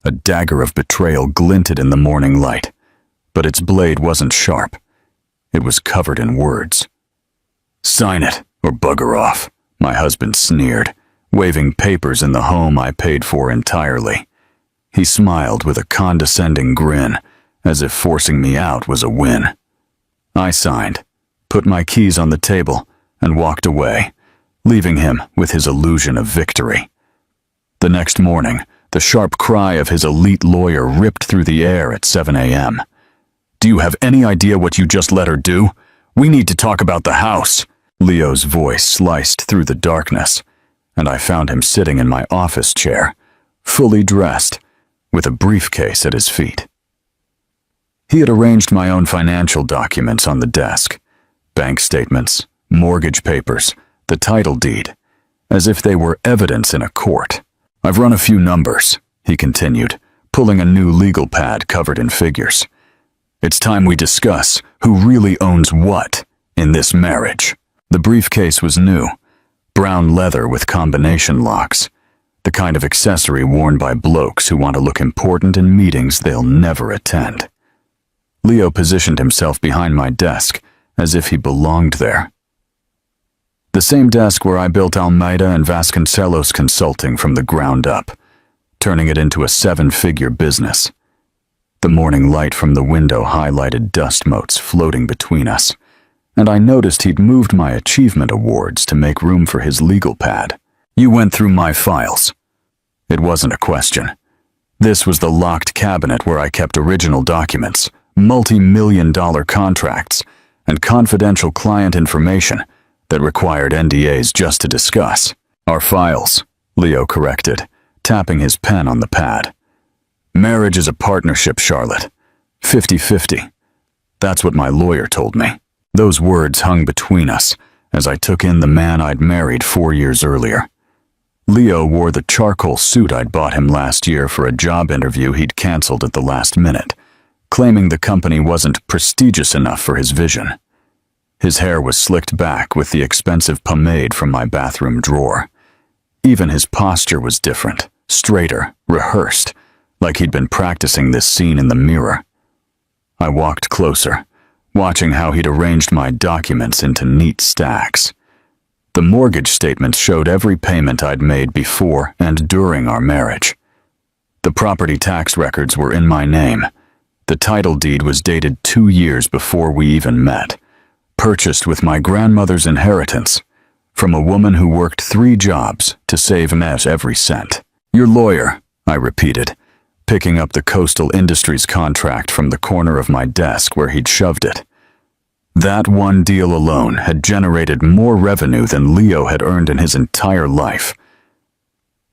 A dagger of betrayal glinted in the morning light, but its blade wasn't sharp. It was covered in words. "Sign it, or bugger off," my husband sneered, waving papers in the home I paid for entirely. He smiled with a condescending grin, as if forcing me out was a win. I signed, put my keys on the table, and walked away, leaving him with his illusion of victory. The next morning, the sharp cry of his elite lawyer ripped through the air at 7 a.m. "Do you have any idea what you just let her do? We need to talk about the house." Leo's voice sliced through the darkness, and I found him sitting in my office chair, fully dressed, with a briefcase at his feet. He had arranged my own financial documents on the desk, bank statements, mortgage papers, the title deed, as if they were evidence in a court. "I've run a few numbers," he continued, pulling a new legal pad covered in figures. "It's time we discuss who really owns what in this marriage." The briefcase was new, brown leather with combination locks, the kind of accessory worn by blokes who want to look important in meetings they'll never attend. Leo positioned himself behind my desk, as if he belonged there. The same desk where I built Almeida and Vasconcelos Consulting from the ground up, turning it into a 7-figure business. The morning light from the window highlighted dust motes floating between us, and I noticed he'd moved my achievement awards to make room for his legal pad. "You went through my files." It wasn't a question. This was the locked cabinet where I kept original documents, multi-million-dollar contracts, and confidential client information that required NDAs just to discuss. "Our files," Leo corrected, tapping his pen on the pad. "Marriage is a partnership, Charlotte. 50-50. That's what my lawyer told me." Those words hung between us as I took in the man I'd married 4 years earlier. Leo wore the charcoal suit I'd bought him last year for a job interview he'd canceled at the last minute, claiming the company wasn't prestigious enough for his vision. His hair was slicked back with the expensive pomade from my bathroom drawer. Even his posture was different, straighter, rehearsed, like he'd been practicing this scene in the mirror. I walked closer, watching how he'd arranged my documents into neat stacks. The mortgage statements showed every payment I'd made before and during our marriage. The property tax records were in my name. The title deed was dated 2 years before we even met, purchased with my grandmother's inheritance, from a woman who worked 3 jobs to save net every cent. "Your lawyer," I repeated, picking up the Coastal Industries contract from the corner of my desk where he'd shoved it. That one deal alone had generated more revenue than Leo had earned in his entire life.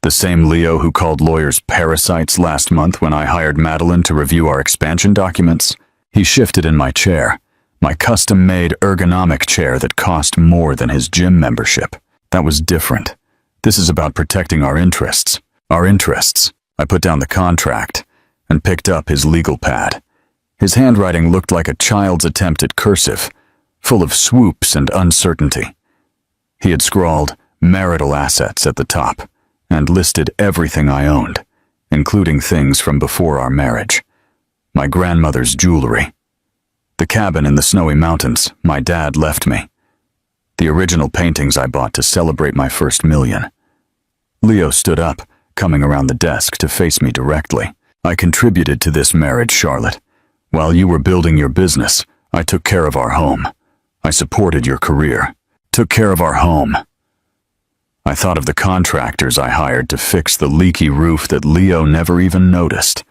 The same Leo who called lawyers parasites last month when I hired Madeline to review our expansion documents. He shifted in my chair, my custom-made ergonomic chair that cost more than his gym membership. That was different. This is about protecting our interests. Our interests. I put down the contract and picked up his legal pad. His handwriting looked like a child's attempt at cursive, full of swoops and uncertainty. He had scrawled marital assets at the top and listed everything I owned, including things from before our marriage. My grandmother's jewelry. The cabin in the snowy mountains my dad left me. The original paintings I bought to celebrate my first million. Leo stood up, coming around the desk to face me directly. "I contributed to this marriage, Charlotte. While you were building your business, I took care of our home. I supported your career. Took care of our home." I thought of the contractors I hired to fix the leaky roof that Leo never even noticed.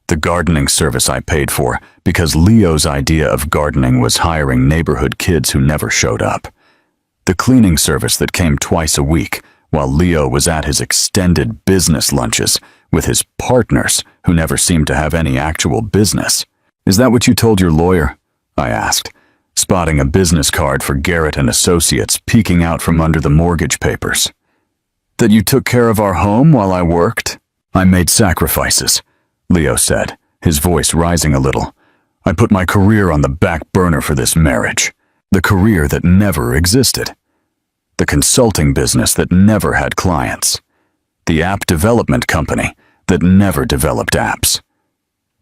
The gardening service I paid for because Leo's idea of gardening was hiring neighborhood kids who never showed up. The cleaning service that came twice a week while Leo was at his extended business lunches with his partners who never seemed to have any actual business. "Is that what you told your lawyer?" I asked, spotting a business card for Garrett and Associates peeking out from under the mortgage papers. "That you took care of our home while I worked?" "I made sacrifices," Leo said, his voice rising a little. "I put my career on the back burner for this marriage. The career that never existed. The consulting business that never had clients. The app development company, that never developed apps.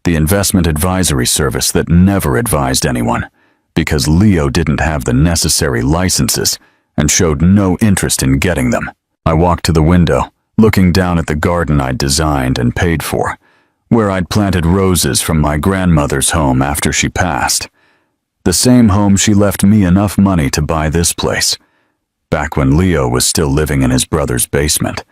The investment advisory service that never advised anyone, because Leo didn't have the necessary licenses and showed no interest in getting them. I walked to the window, looking down at the garden I'd designed and paid for, where I'd planted roses from my grandmother's home after she passed. The same home she left me enough money to buy this place, back when Leo was still living in his brother's basement,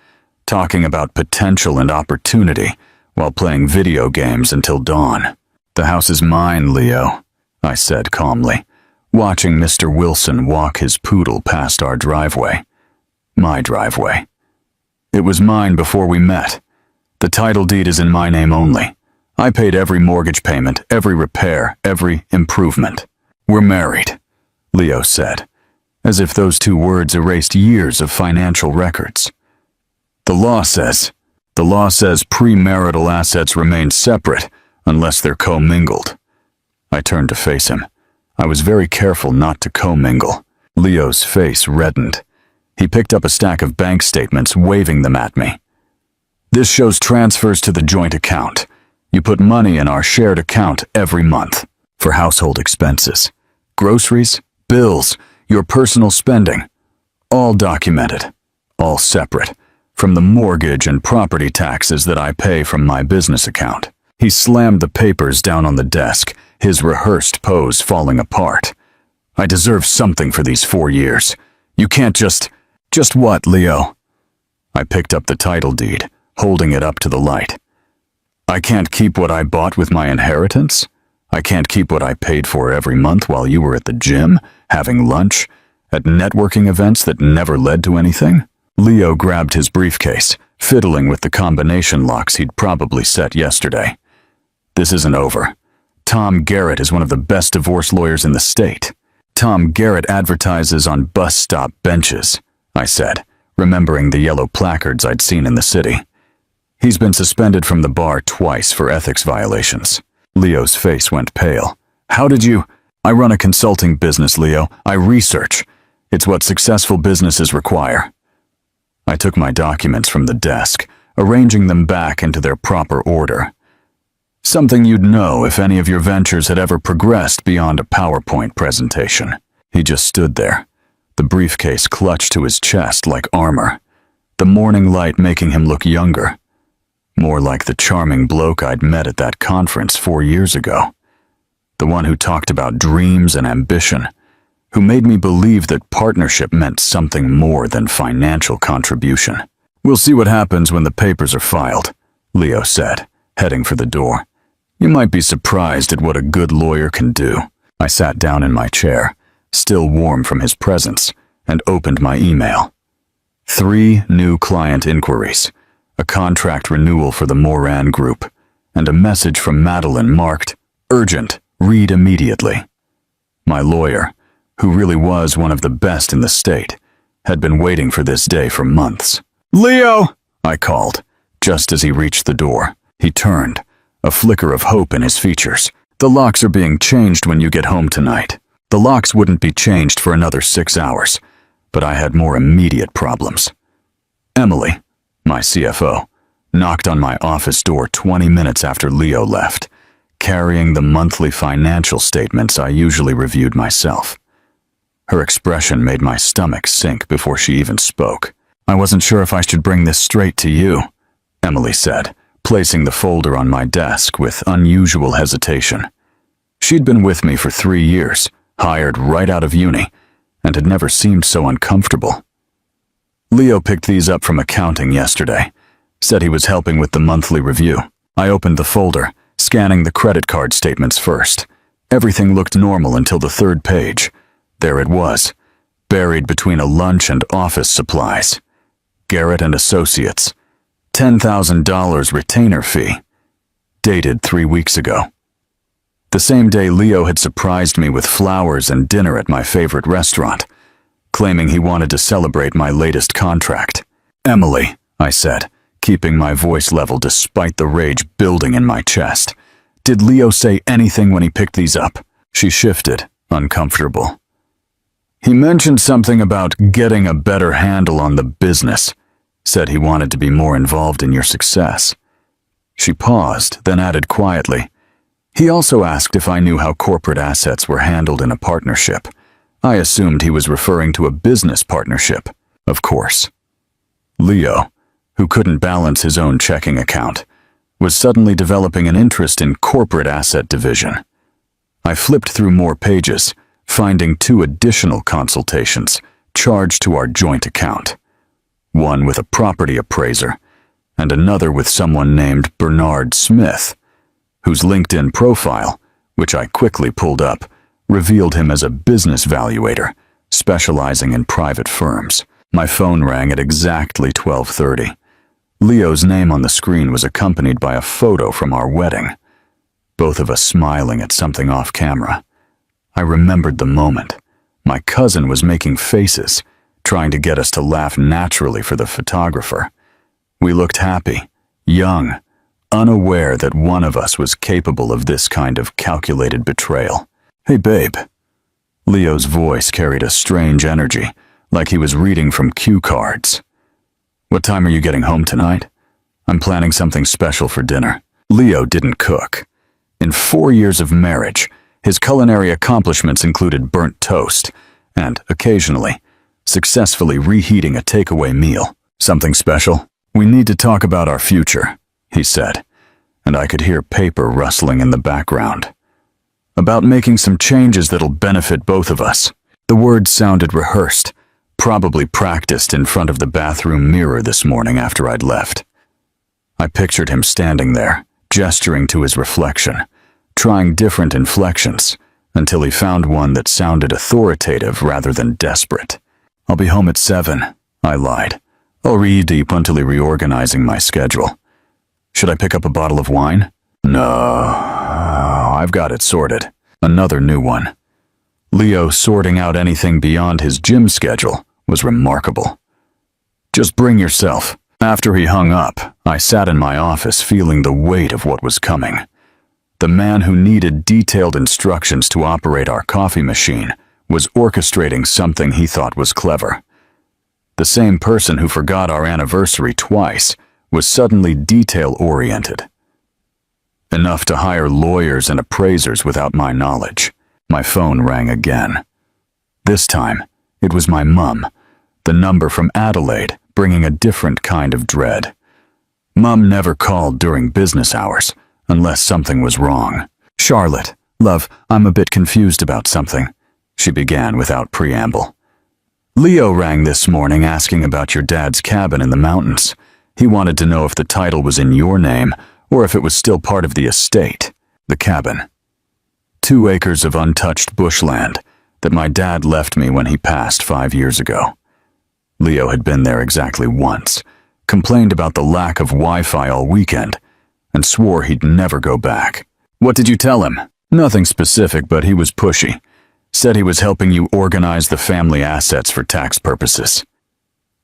talking about potential and opportunity while playing video games until dawn. "The house is mine, Leo," I said calmly, watching Mr. Wilson walk his poodle past our driveway. My driveway. It was mine before we met. The title deed is in my name only. I paid every mortgage payment, every repair, every improvement. "We're married," Leo said, as if those two words erased years of financial records. The law says premarital assets remain separate unless they're commingled." I turned to face him. I was very careful not to commingle. Leo's face reddened. He picked up a stack of bank statements, waving them at me. "This shows transfers to the joint account. You put money in our shared account every month for household expenses, groceries, bills, your personal spending. All documented, all separate, from the mortgage and property taxes that I pay from my business account." He slammed the papers down on the desk, his rehearsed pose falling apart. "I deserve something for these 4 years. You can't just what, Leo?" I picked up the title deed, holding it up to the light. "I can't keep what I bought with my inheritance? I can't keep what I paid for every month while you were at the gym, having lunch, at networking events that never led to anything?" Leo grabbed his briefcase, fiddling with the combination locks he'd probably set yesterday. "This isn't over. Tom Garrett is one of the best divorce lawyers in the state. Tom Garrett advertises on bus stop benches," I said, remembering the yellow placards I'd seen in the city. "He's been suspended from the bar twice for ethics violations." Leo's face went pale. "How did you—" "I run a consulting business, Leo. I research. It's what successful businesses require." I took my documents from the desk, arranging them back into their proper order. "Something you'd know if any of your ventures had ever progressed beyond a PowerPoint presentation." He just stood there, the briefcase clutched to his chest like armor, the morning light making him look younger, more like the charming bloke I'd met at that conference 4 years ago, the one who talked about dreams and ambition, who made me believe that partnership meant something more than financial contribution. "We'll see what happens when the papers are filed," Leo said, heading for the door. "You might be surprised at what a good lawyer can do." I sat down in my chair, still warm from his presence, and opened my email. 3 new client inquiries, a contract renewal for the Moran Group, and a message from Madeline marked, "Urgent, read immediately." My lawyer, who really was one of the best in the state, had been waiting for this day for months. "Leo!" I called, just as he reached the door. He turned, a flicker of hope in his features. "The locks are being changed when you get home tonight." The locks wouldn't be changed for another 6 hours, but I had more immediate problems. Emily, my CFO, knocked on my office door 20 minutes after Leo left, carrying the monthly financial statements I usually reviewed myself. Her expression made my stomach sink before she even spoke. "I wasn't sure if I should bring this straight to you," Emily said, placing the folder on my desk with unusual hesitation. She'd been with me for 3 years, hired right out of uni, and had never seemed so uncomfortable. "Leo picked these up from accounting yesterday. Said he was helping with the monthly review." I opened the folder, scanning the credit card statements first. Everything looked normal until the 3rd page. There it was, buried between a lunch and office supplies. Garrett and Associates, $10,000 retainer fee, dated 3 weeks ago. The same day Leo had surprised me with flowers and dinner at my favorite restaurant, claiming he wanted to celebrate my latest contract. "Emily," I said, keeping my voice level despite the rage building in my chest, "did Leo say anything when he picked these up?" She shifted, uncomfortable. "He mentioned something about getting a better handle on the business, said he wanted to be more involved in your success. She paused, then added quietly, "He also asked if I knew how corporate assets were handled in a partnership. I assumed he was referring to a business partnership, of course." Leo, who couldn't balance his own checking account, was suddenly developing an interest in corporate asset division. I flipped through more pages, finding 2 additional consultations charged to our joint account. One with a property appraiser, and another with someone named Bernard Smith, whose LinkedIn profile, which I quickly pulled up, revealed him as a business valuator, specializing in private firms. My phone rang at exactly 12:30. Leo's name on the screen was accompanied by a photo from our wedding, both of us smiling at something off camera. I remembered the moment. My cousin was making faces, trying to get us to laugh naturally for the photographer. We looked happy, young, unaware that one of us was capable of this kind of calculated betrayal. "Hey, babe." Leo's voice carried a strange energy, like he was reading from cue cards. "What time are you getting home tonight? I'm planning something special for dinner." Leo didn't cook. In 4 years of marriage, his culinary accomplishments included burnt toast and, occasionally, successfully reheating a takeaway meal. "Something special? We need to talk about our future," he said, and I could hear paper rustling in the background. "About making some changes that'll benefit both of us." The words sounded rehearsed, probably practiced in front of the bathroom mirror this morning after I'd left. I pictured him standing there, gesturing to his reflection, trying different inflections, until he found one that sounded authoritative rather than desperate. "I'll be home at 7, I lied, already mentally reorganizing my schedule. "Should I pick up a bottle of wine?" "No, I've got it sorted." Another new one. Leo sorting out anything beyond his gym schedule was remarkable. "Just bring yourself." After he hung up, I sat in my office feeling the weight of what was coming. The man who needed detailed instructions to operate our coffee machine was orchestrating something he thought was clever. The same person who forgot our anniversary twice was suddenly detail-oriented. Enough to hire lawyers and appraisers without my knowledge. My phone rang again. This time, it was my mum, the number from Adelaide, bringing a different kind of dread. Mum never called during business hours, unless something was wrong. "Charlotte, love, I'm a bit confused about something," she began without preamble. "Leo rang this morning asking about your dad's cabin in the mountains. He wanted to know if the title was in your name or if it was still part of the estate." The cabin. 2 acres of untouched bushland that my dad left me when he passed 5 years ago. Leo had been there exactly once, complained about the lack of Wi-Fi all weekend, and swore he'd never go back. "What did you tell him?" "Nothing specific, but he was pushy. Said he was helping you organize the family assets for tax purposes."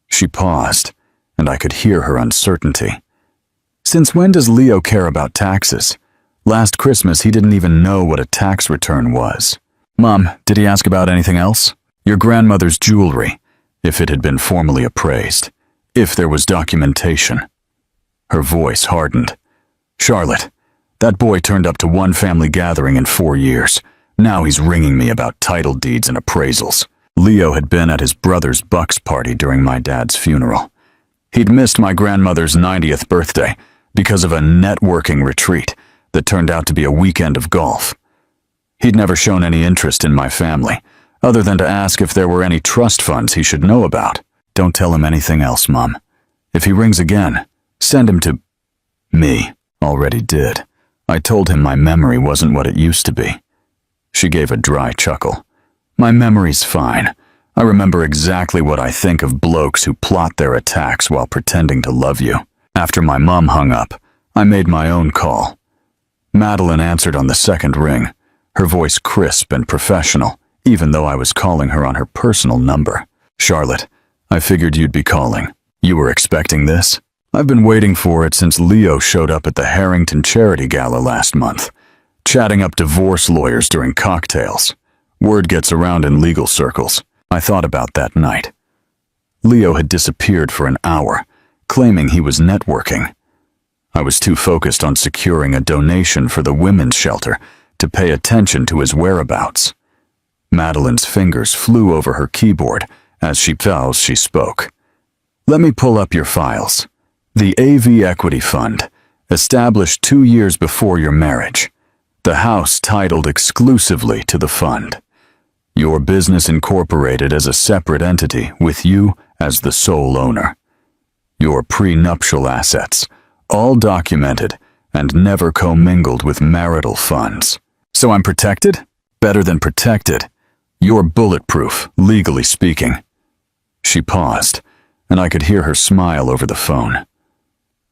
She paused, and I could hear her uncertainty. "Since when does Leo care about taxes? Last Christmas he didn't even know what a tax return was." "Mom, did he ask about anything else?" "Your grandmother's jewelry, if it had been formally appraised, if there was documentation." Her voice hardened. "Charlotte, that boy turned up to 1 family gathering in 4 years. Now he's ringing me about title deeds and appraisals." Leo had been at his brother's Bucks party during my dad's funeral. He'd missed my grandmother's 90th birthday because of a networking retreat that turned out to be a weekend of golf. He'd never shown any interest in my family, other than to ask if there were any trust funds he should know about. "Don't tell him anything else, Mom. If he rings again, send him to..." "Me already did. I told him my memory wasn't what it used to be." She gave a dry chuckle. "My memory's fine. I remember exactly what I think of blokes who plot their attacks while pretending to love you." After my mum hung up, I made my own call. Madeline answered on the second ring, her voice crisp and professional, even though I was calling her on her personal number. "Charlotte, I figured you'd be calling. You were expecting this?" "I've been waiting for it since Leo showed up at the Harrington Charity Gala last month, chatting up divorce lawyers during cocktails. Word gets around in legal circles." I thought about that night. Leo had disappeared for an hour, claiming he was networking. I was too focused on securing a donation for the women's shelter to pay attention to his whereabouts. Madeline's fingers flew over her keyboard as she spoke. Let me pull up your files. The AV Equity Fund, established 2 years before your marriage. The house titled exclusively to the fund. Your business incorporated as a separate entity with you as the sole owner. Your prenuptial assets, all documented and never commingled with marital funds. So I'm protected? Better than protected. You're bulletproof, legally speaking. She paused, and I could hear her smile over the phone.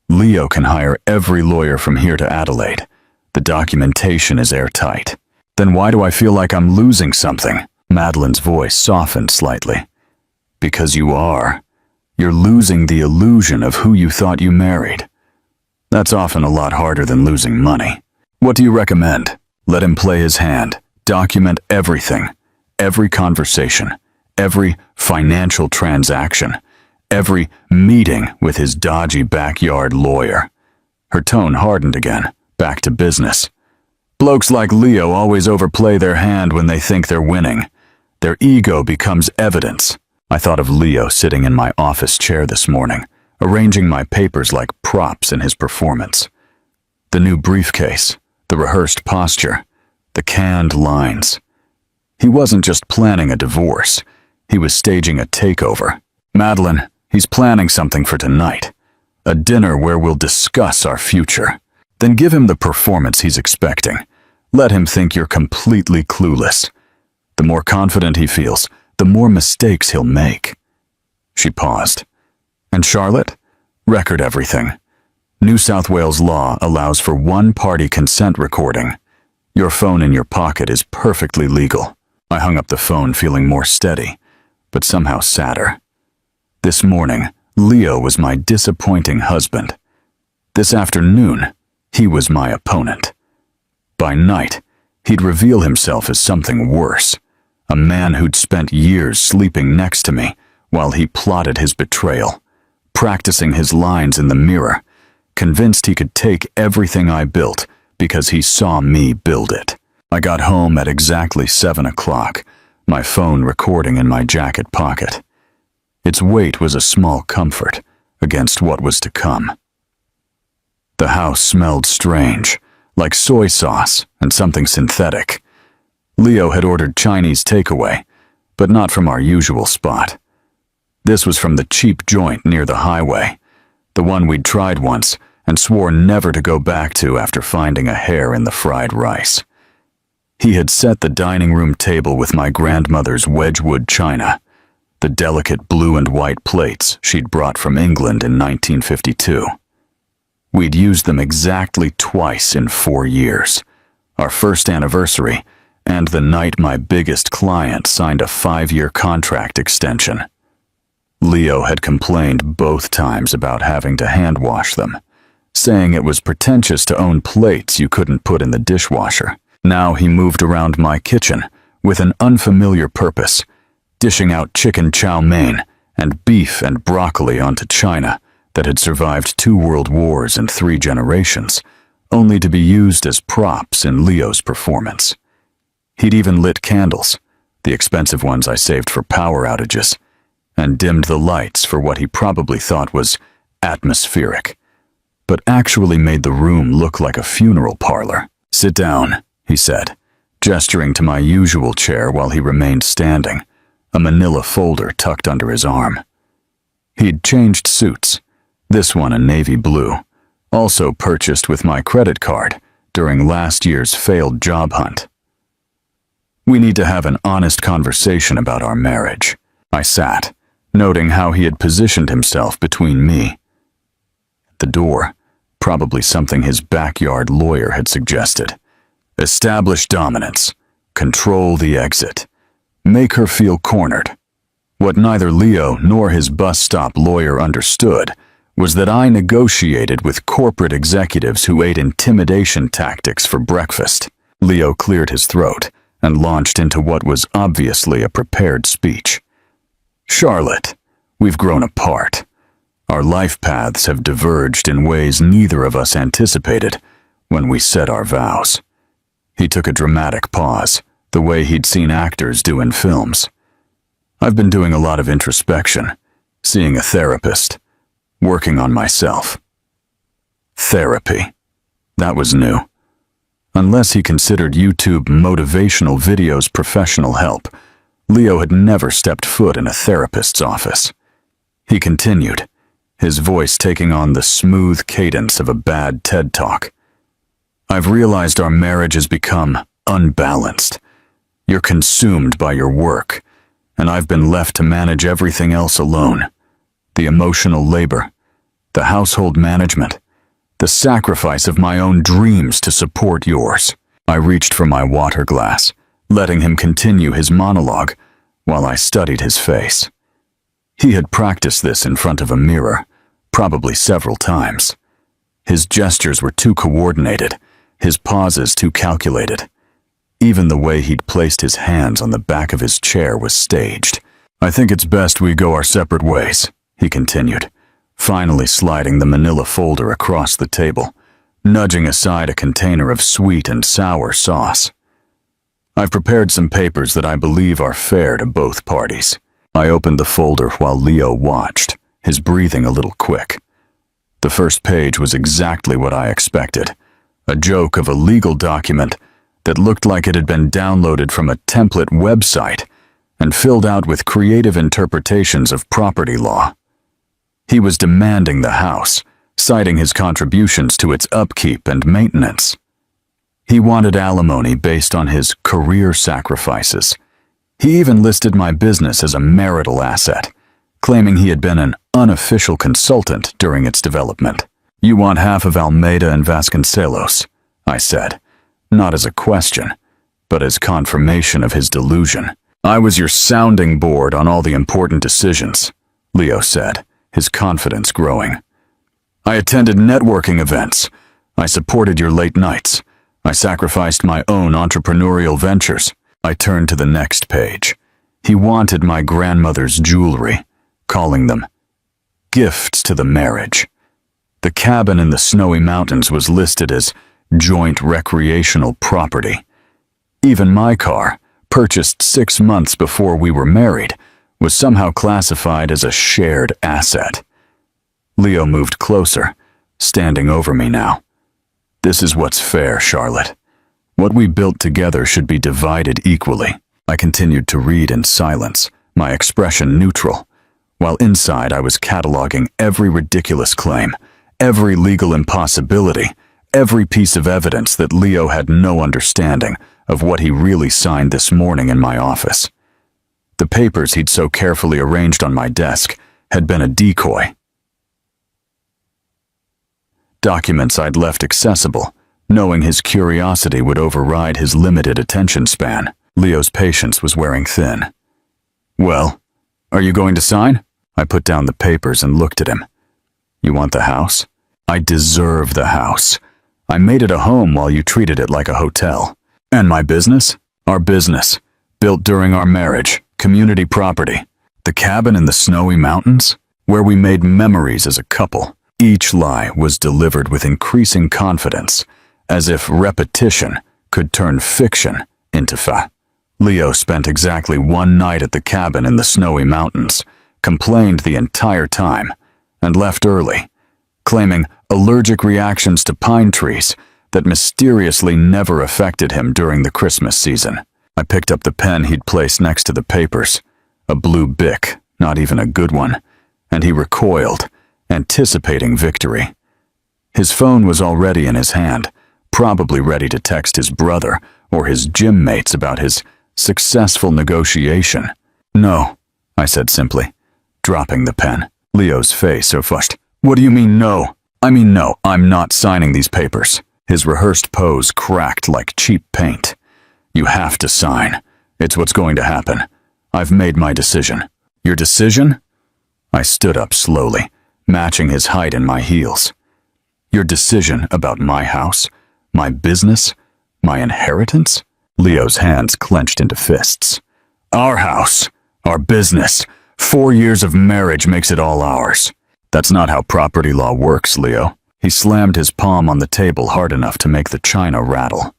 Leo can hire every lawyer from here to Adelaide. The documentation is airtight. Then why do I feel like I'm losing something? Madeline's voice softened slightly. Because you are. You're losing the illusion of who you thought you married. That's often a lot harder than losing money. What do you recommend? Let him play his hand. Document everything. Every conversation. Every financial transaction. Every meeting with his dodgy backyard lawyer. Her tone hardened again, back to business. Blokes like Leo always overplay their hand when they think they're winning. Their ego becomes evidence. I thought of Leo sitting in my office chair this morning, arranging my papers like props in his performance. The new briefcase, the rehearsed posture, the canned lines. He wasn't just planning a divorce. He was staging a takeover. Madeline, he's planning something for tonight. A dinner where we'll discuss our future. Then give him the performance he's expecting. Let him think you're completely clueless. The more confident he feels, the more mistakes he'll make. She paused. And Charlotte? Record everything. New South Wales law allows for one-party consent recording. Your phone in your pocket is perfectly legal. I hung up the phone feeling more steady, but somehow sadder. This morning, Leo was my disappointing husband. This afternoon, he was my opponent. By night, he'd reveal himself as something worse, a man who'd spent years sleeping next to me while he plotted his betrayal, practicing his lines in the mirror, convinced he could take everything I built because he saw me build it. I got home at exactly 7 o'clock, my phone recording in my jacket pocket. Its weight was a small comfort against what was to come. The house smelled strange, like soy sauce and something synthetic. Leo had ordered Chinese takeaway, but not from our usual spot. This was from the cheap joint near the highway, the one we'd tried once and swore never to go back to after finding a hair in the fried rice. He had set the dining room table with my grandmother's Wedgwood china, the delicate blue and white plates she'd brought from England in 1952. We'd used them exactly twice in 4 years, our first anniversary and the night my biggest client signed a 5-year contract extension. Leo had complained both times about having to hand wash them, saying it was pretentious to own plates you couldn't put in the dishwasher. Now he moved around my kitchen with an unfamiliar purpose, dishing out chicken chow mein and beef and broccoli onto china that had survived 2 world wars and 3 generations, only to be used as props in Leo's performance. He'd even lit candles, the expensive ones I saved for power outages, and dimmed the lights for what he probably thought was atmospheric, but actually made the room look like a funeral parlor. Sit down, he said, gesturing to my usual chair while he remained standing, a manila folder tucked under his arm. He'd changed suits, this one a navy blue, also purchased with my credit card during last year's failed job hunt. We need to have an honest conversation about our marriage. I sat, noting how he had positioned himself between me. The door, probably something his backyard lawyer had suggested. Establish dominance. Control the exit. Make her feel cornered. What neither Leo nor his bus stop lawyer understood was that I negotiated with corporate executives who ate intimidation tactics for breakfast. Leo cleared his throat and launched into what was obviously a prepared speech. Charlotte, we've grown apart. Our life paths have diverged in ways neither of us anticipated when we said our vows. He took a dramatic pause, the way he'd seen actors do in films. I've been doing a lot of introspection, seeing a therapist, working on myself. Therapy. That was new. Unless he considered YouTube motivational videos professional help, Leo had never stepped foot in a therapist's office. He continued, his voice taking on the smooth cadence of a bad TED Talk. I've realized our marriage has become unbalanced. You're consumed by your work, and I've been left to manage everything else alone. The emotional labor, the household management, the sacrifice of my own dreams to support yours. I reached for my water glass, letting him continue his monologue while I studied his face. He had practiced this in front of a mirror, probably several times. His gestures were too coordinated, his pauses too calculated. Even the way he'd placed his hands on the back of his chair was staged. I think it's best we go our separate ways, he continued, finally sliding the manila folder across the table, nudging aside a container of sweet and sour sauce. I've prepared some papers that I believe are fair to both parties. I opened the folder while Leo watched, his breathing a little quick. The first page was exactly what I expected, a joke of a legal document that looked like it had been downloaded from a template website and filled out with creative interpretations of property law. He was demanding the house, citing his contributions to its upkeep and maintenance. He wanted alimony based on his career sacrifices. He even listed my business as a marital asset, claiming he had been an unofficial consultant during its development. You want half of Almeida and Vasconcelos, I said, not as a question, but as confirmation of his delusion. I was your sounding board on all the important decisions, Leo said, his confidence growing. I attended networking events. I supported your late nights. I sacrificed my own entrepreneurial ventures. I turned to the next page. He wanted my grandmother's jewelry, calling them gifts to the marriage. The cabin in the snowy mountains was listed as joint recreational property. Even my car, purchased 6 months before we were married, was somehow classified as a shared asset. Leo moved closer, standing over me now. This is what's fair, Charlotte. What we built together should be divided equally. I continued to read in silence, my expression neutral, while inside I was cataloging every ridiculous claim, every legal impossibility, every piece of evidence that Leo had no understanding of what he really signed this morning in my office. The papers he'd so carefully arranged on my desk had been a decoy. Documents I'd left accessible, knowing his curiosity would override his limited attention span. Leo's patience was wearing thin. Well, are you going to sign? I put down the papers and looked at him. You want the house? I deserve the house. I made it a home while you treated it like a hotel. And my business? Our business. Built during our marriage. Community property. The cabin in the snowy mountains? Where we made memories as a couple. Each lie was delivered with increasing confidence, as if repetition could turn fiction into fact. Leo spent exactly 1 night at the cabin in the snowy mountains, complained the entire time, and left early, claiming allergic reactions to pine trees that mysteriously never affected him during the Christmas season. I picked up the pen he'd placed next to the papers, a blue Bic, not even a good one, and he recoiled, anticipating victory. His phone was already in his hand, probably ready to text his brother or his gym mates about his successful negotiation. No, I said simply, dropping the pen. Leo's face so flushed. What do you mean no? I mean no, I'm not signing these papers. His rehearsed pose cracked like cheap paint. You have to sign. It's what's going to happen. I've made my decision. Your decision? I stood up slowly, matching his height in my heels. Your decision about my house, my business, my inheritance? Leo's hands clenched into fists. Our house, our business, 4 years of marriage makes it all ours. That's not how property law works, Leo. He slammed his palm on the table hard enough to make the china rattle.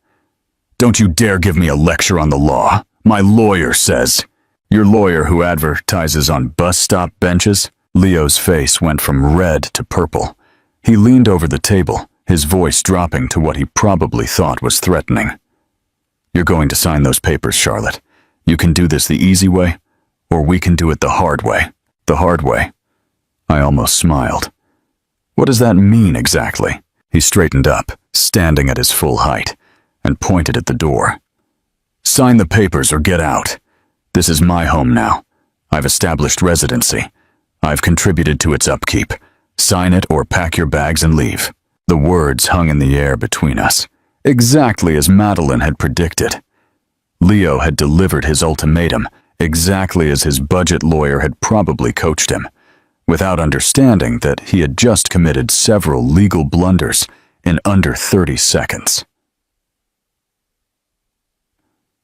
Don't you dare give me a lecture on the law. My lawyer says. Your lawyer who advertises on bus stop benches? Leo's face went from red to purple. He leaned over the table, his voice dropping to what he probably thought was threatening. You're going to sign those papers, Charlotte. You can do this the easy way, or we can do it the hard way. The hard way. I almost smiled. What does that mean exactly? He straightened up, standing at his full height, and pointed at the door. Sign the papers or get out. This is my home now. I've established residency. I've contributed to its upkeep. Sign it or pack your bags and leave. The words hung in the air between us, exactly as Madeline had predicted. Leo had delivered his ultimatum, exactly as his budget lawyer had probably coached him, without understanding that he had just committed several legal blunders in under 30 seconds.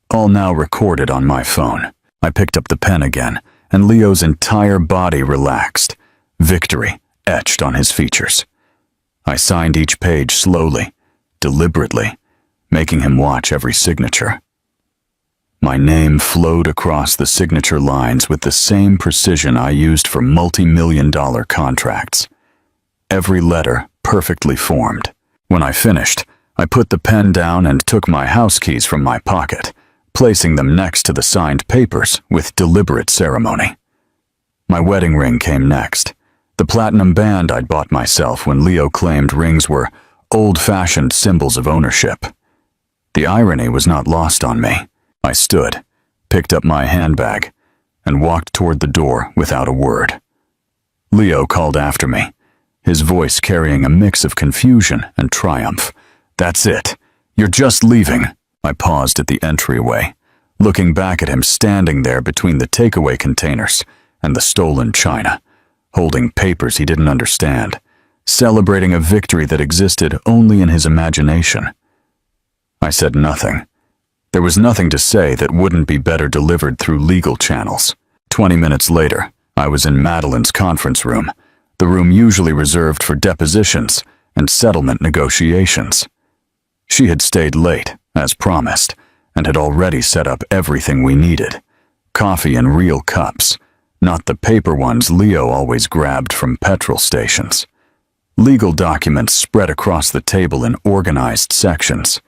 All now recorded on my phone. I picked up the pen again, and Leo's entire body relaxed, victory etched on his features. I signed each page slowly, deliberately, making him watch every signature. My name flowed across the signature lines with the same precision I used for multi-million-dollar contracts. Every letter perfectly formed. When I finished, I put the pen down and took my house keys from my pocket, placing them next to the signed papers with deliberate ceremony. My wedding ring came next, the platinum band I'd bought myself when Leo claimed rings were old-fashioned symbols of ownership. The irony was not lost on me. I stood, picked up my handbag, and walked toward the door without a word. Leo called after me, his voice carrying a mix of confusion and triumph. That's it. You're just leaving. I paused at the entryway, looking back at him standing there between the takeaway containers and the stolen china, holding papers he didn't understand, celebrating a victory that existed only in his imagination. I said nothing. There was nothing to say that wouldn't be better delivered through legal channels. 20 minutes later, I was in Madeline's conference room, the room usually reserved for depositions and settlement negotiations. She had stayed late, as promised, and had already set up everything we needed. Coffee in real cups, not the paper ones Leo always grabbed from petrol stations. Legal documents spread across the table in organized sections,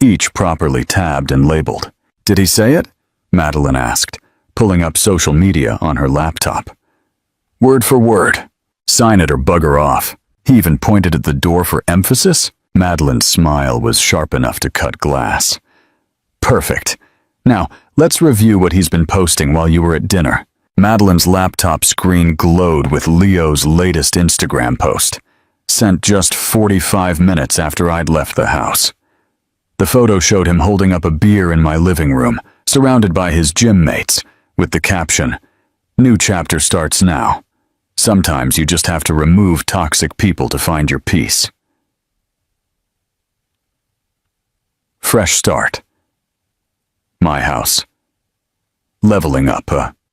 each properly tabbed and labeled. Did he say it? Madeline asked, pulling up social media on her laptop. Word for word. Sign it or bugger off. He even pointed at the door for emphasis. Madeline's smile was sharp enough to cut glass. Perfect. Now, let's review what he's been posting while you were at dinner. Madeline's laptop screen glowed with Leo's latest Instagram post, sent just 45 minutes after I'd left the house. The photo showed him holding up a beer in my living room, surrounded by his gym mates, with the caption, "New chapter starts now. Sometimes you just have to remove toxic people to find your peace." Fresh start. My house. Leveling up,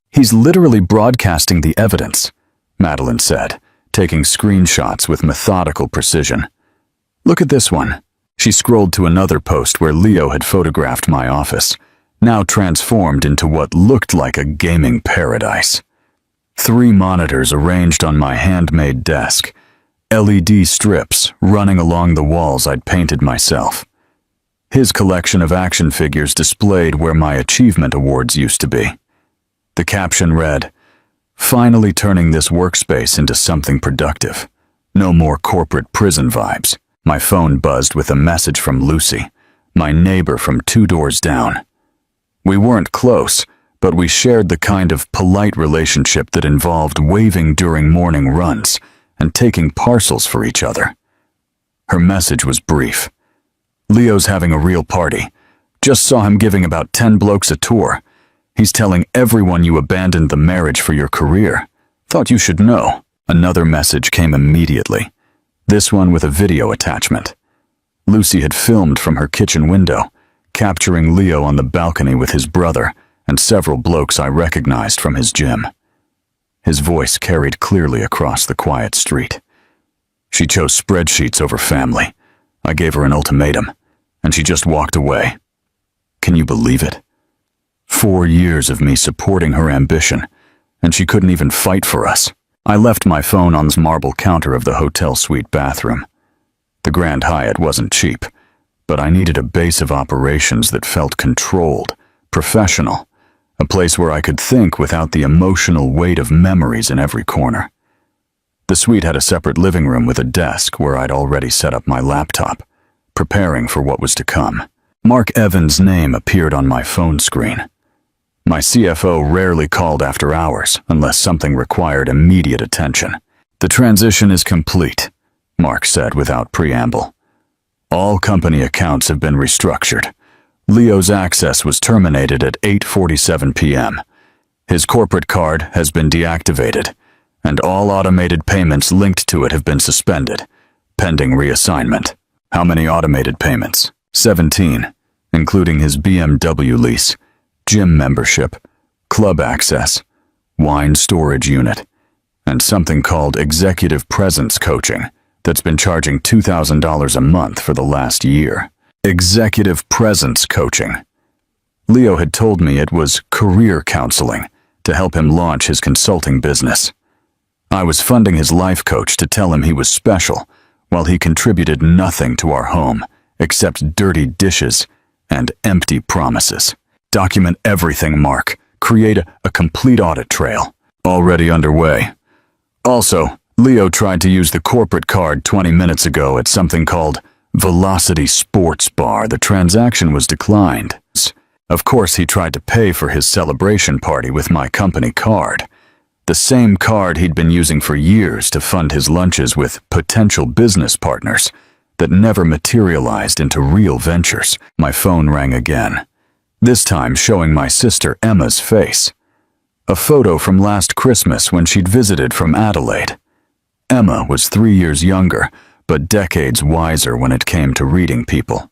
He's literally broadcasting the evidence, Madeline said, taking screenshots with methodical precision. Look at this one. She scrolled to another post where Leo had photographed my office, now transformed into what looked like a gaming paradise. 3 monitors arranged on my handmade desk, LED strips running along the walls I'd painted myself. His collection of action figures displayed where my achievement awards used to be. The caption read, "Finally turning this workspace into something productive. No more corporate prison vibes." My phone buzzed with a message from Lucy, my neighbor from 2 doors down. We weren't close, but we shared the kind of polite relationship that involved waving during morning runs and taking parcels for each other. Her message was brief. "Leo's having a real party. Just saw him giving about 10 blokes a tour. He's telling everyone you abandoned the marriage for your career. Thought you should know." Another message came immediately, this one with a video attachment. Lucy had filmed from her kitchen window, capturing Leo on the balcony with his brother and several blokes I recognized from his gym. His voice carried clearly across the quiet street. She chose spreadsheets over family. I gave her an ultimatum, and she just walked away. Can you believe it? 4 years of me supporting her ambition, and she couldn't even fight for us. I left my phone on the marble counter of the hotel suite bathroom. The Grand Hyatt wasn't cheap, but I needed a base of operations that felt controlled, professional, a place where I could think without the emotional weight of memories in every corner. The suite had a separate living room with a desk where I'd already set up my laptop, preparing for what was to come. Mark Evans' name appeared on my phone screen. My CFO rarely called after hours unless something required immediate attention. The transition is complete, Mark said without preamble. All company accounts have been restructured. Leo's access was terminated at 8:47 p.m. His corporate card has been deactivated, and all automated payments linked to it have been suspended, pending reassignment. How many automated payments? 17, including his BMW lease, gym membership, club access, wine storage unit, and something called executive presence coaching that's been charging $2,000 a month for the last year. Executive presence coaching. Leo had told me it was career counseling to help him launch his consulting business. I was funding his life coach to tell him he was special, while he contributed nothing to our home except dirty dishes and empty promises. Document everything, Mark. Create a complete audit trail. Already underway. Also, Leo tried to use the corporate card 20 minutes ago at something called Velocity Sports Bar. The transaction was declined. Of course, he tried to pay for his celebration party with my company card. The same card he'd been using for years to fund his lunches with potential business partners that never materialized into real ventures. My phone rang again, this time showing my sister Emma's face. A photo from last Christmas when she'd visited from Adelaide. Emma was 3 years younger, but decades wiser when it came to reading people.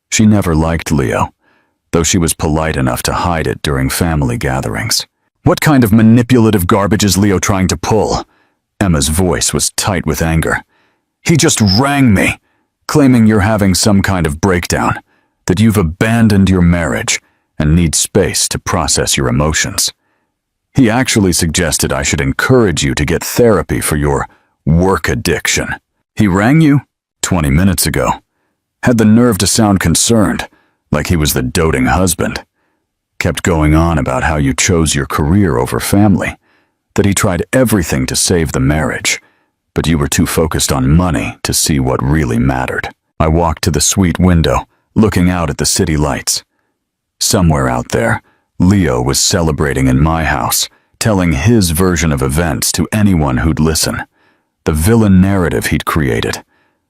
She never liked Leo, though she was polite enough to hide it during family gatherings. What kind of manipulative garbage is Leo trying to pull? Emma's voice was tight with anger. He just rang me, claiming you're having some kind of breakdown, that you've abandoned your marriage and need space to process your emotions. He actually suggested I should encourage you to get therapy for your work addiction. He rang you 20 minutes ago. Had the nerve to sound concerned, like he was the doting husband. Kept going on about how you chose your career over family, that he tried everything to save the marriage, but you were too focused on money to see what really mattered. I walked to the suite window, looking out at the city lights. Somewhere out there, Leo was celebrating in my house, telling his version of events to anyone who'd listen. The villain narrative he'd created,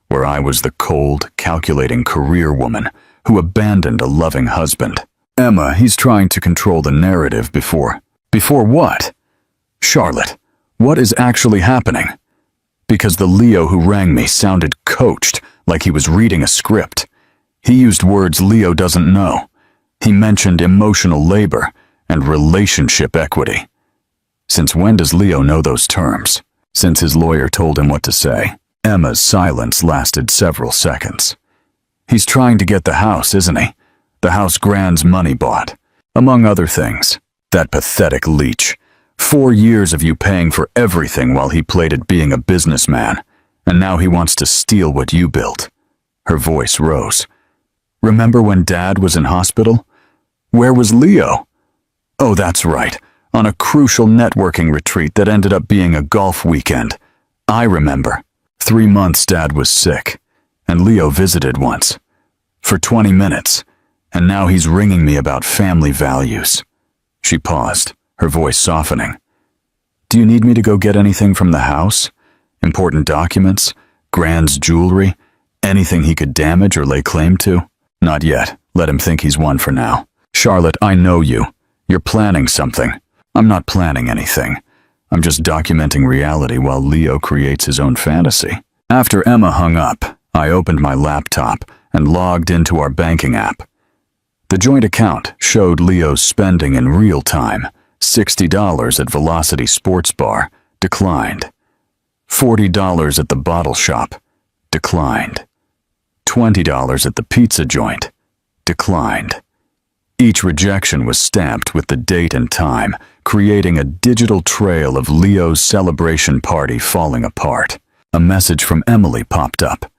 where I was the cold, calculating career woman who abandoned a loving husband. Emma, he's trying to control the narrative before what? Charlotte, what is actually happening? Because the Leo who rang me sounded coached, like he was reading a script. He used words Leo doesn't know. He mentioned emotional labor and relationship equity. Since when does Leo know those terms? Since his lawyer told him what to say. Emma's silence lasted several seconds. He's trying to get the house, isn't he? The house Grand's money bought. Among other things. That pathetic leech. 4 years of you paying for everything while he played at being a businessman, and now he wants to steal what you built. Her voice rose. Remember when Dad was in hospital? Where was Leo? Oh, that's right. On a crucial networking retreat that ended up being a golf weekend. I remember. 3 months Dad was sick, and Leo visited once. For 20 minutes, and now he's ringing me about family values. She paused, her voice softening. Do you need me to go get anything from the house? Important documents? Grand's jewelry? Anything he could damage or lay claim to? Not yet. Let him think he's won for now. Charlotte, I know you. You're planning something. I'm not planning anything. I'm just documenting reality while Leo creates his own fantasy. After Emma hung up, I opened my laptop and logged into our banking app. The joint account showed Leo's spending in real time, $60 at Velocity Sports Bar, declined. $40 at the bottle shop, declined. $20 at the pizza joint, declined. Each rejection was stamped with the date and time, creating a digital trail of Leo's celebration party falling apart. A message from Emily popped up.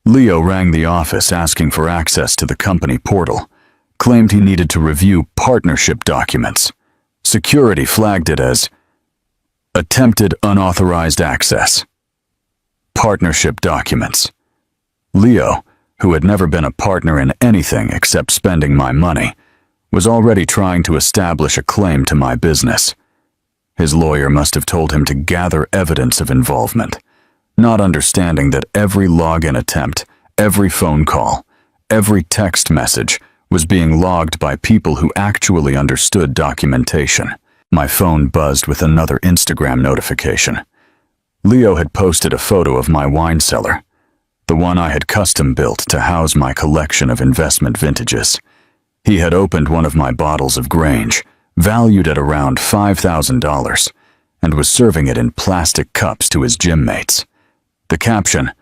Leo rang the office asking for access to the company portal, claimed he needed to review partnership documents. Security flagged it as attempted unauthorized access. Partnership documents. Leo, who had never been a partner in anything except spending my money, was already trying to establish a claim to my business. His lawyer must have told him to gather evidence of involvement, not understanding that every login attempt, every phone call, every text message was being logged by people who actually understood documentation. My phone buzzed with another Instagram notification. Leo had posted a photo of my wine cellar, the one I had custom built to house my collection of investment vintages. He had opened one of my bottles of Grange, valued at around $5,000, and was serving it in plastic cups to his gym mates. The caption,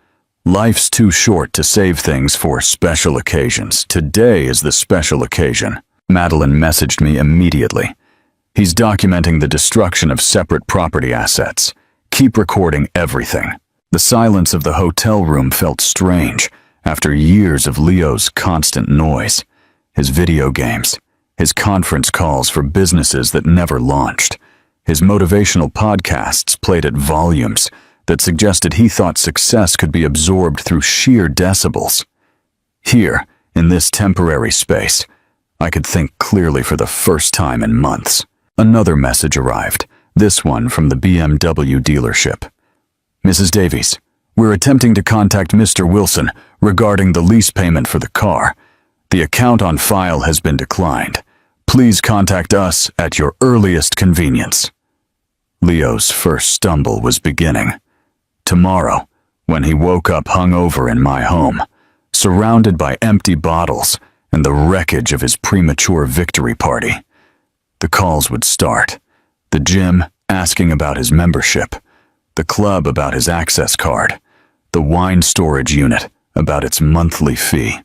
"Life's too short to save things for special occasions. Today is the special occasion." Madeline messaged me immediately. "He's documenting the destruction of separate property assets. Keep recording everything." The silence of the hotel room felt strange after years of Leo's constant noise, his video games, his conference calls for businesses that never launched, his motivational podcasts played at volumes that suggested he thought success could be absorbed through sheer decibels. Here, in this temporary space, I could think clearly for the first time in months. Another message arrived, this one from the BMW dealership. "Mrs. Davies, we're attempting to contact Mr. Wilson regarding the lease payment for the car. The account on file has been declined. Please contact us at your earliest convenience." Leo's first stumble was beginning. Tomorrow, when he woke up hungover in my home, surrounded by empty bottles and the wreckage of his premature victory party, the calls would start. The gym asking about his membership, the club about his access card, the wine storage unit about its monthly fee.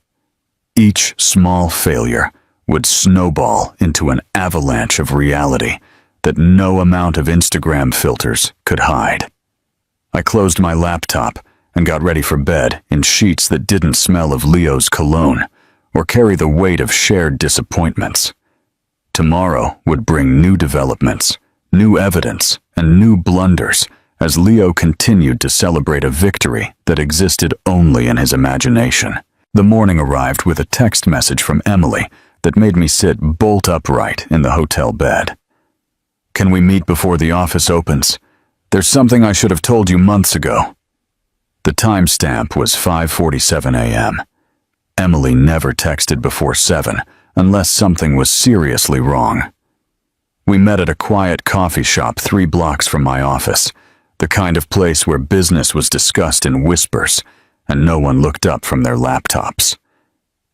Each small failure would snowball into an avalanche of reality that no amount of Instagram filters could hide. I closed my laptop and got ready for bed in sheets that didn't smell of Leo's cologne or carry the weight of shared disappointments. Tomorrow would bring new developments, new evidence, and new blunders as Leo continued to celebrate a victory that existed only in his imagination. The morning arrived with a text message from Emily that made me sit bolt upright in the hotel bed. "Can we meet before the office opens? There's something I should have told you months ago." The timestamp was 5:47 a.m. Emily never texted before 7 unless something was seriously wrong. We met at a quiet coffee shop 3 blocks from my office, the kind of place where business was discussed in whispers and no one looked up from their laptops.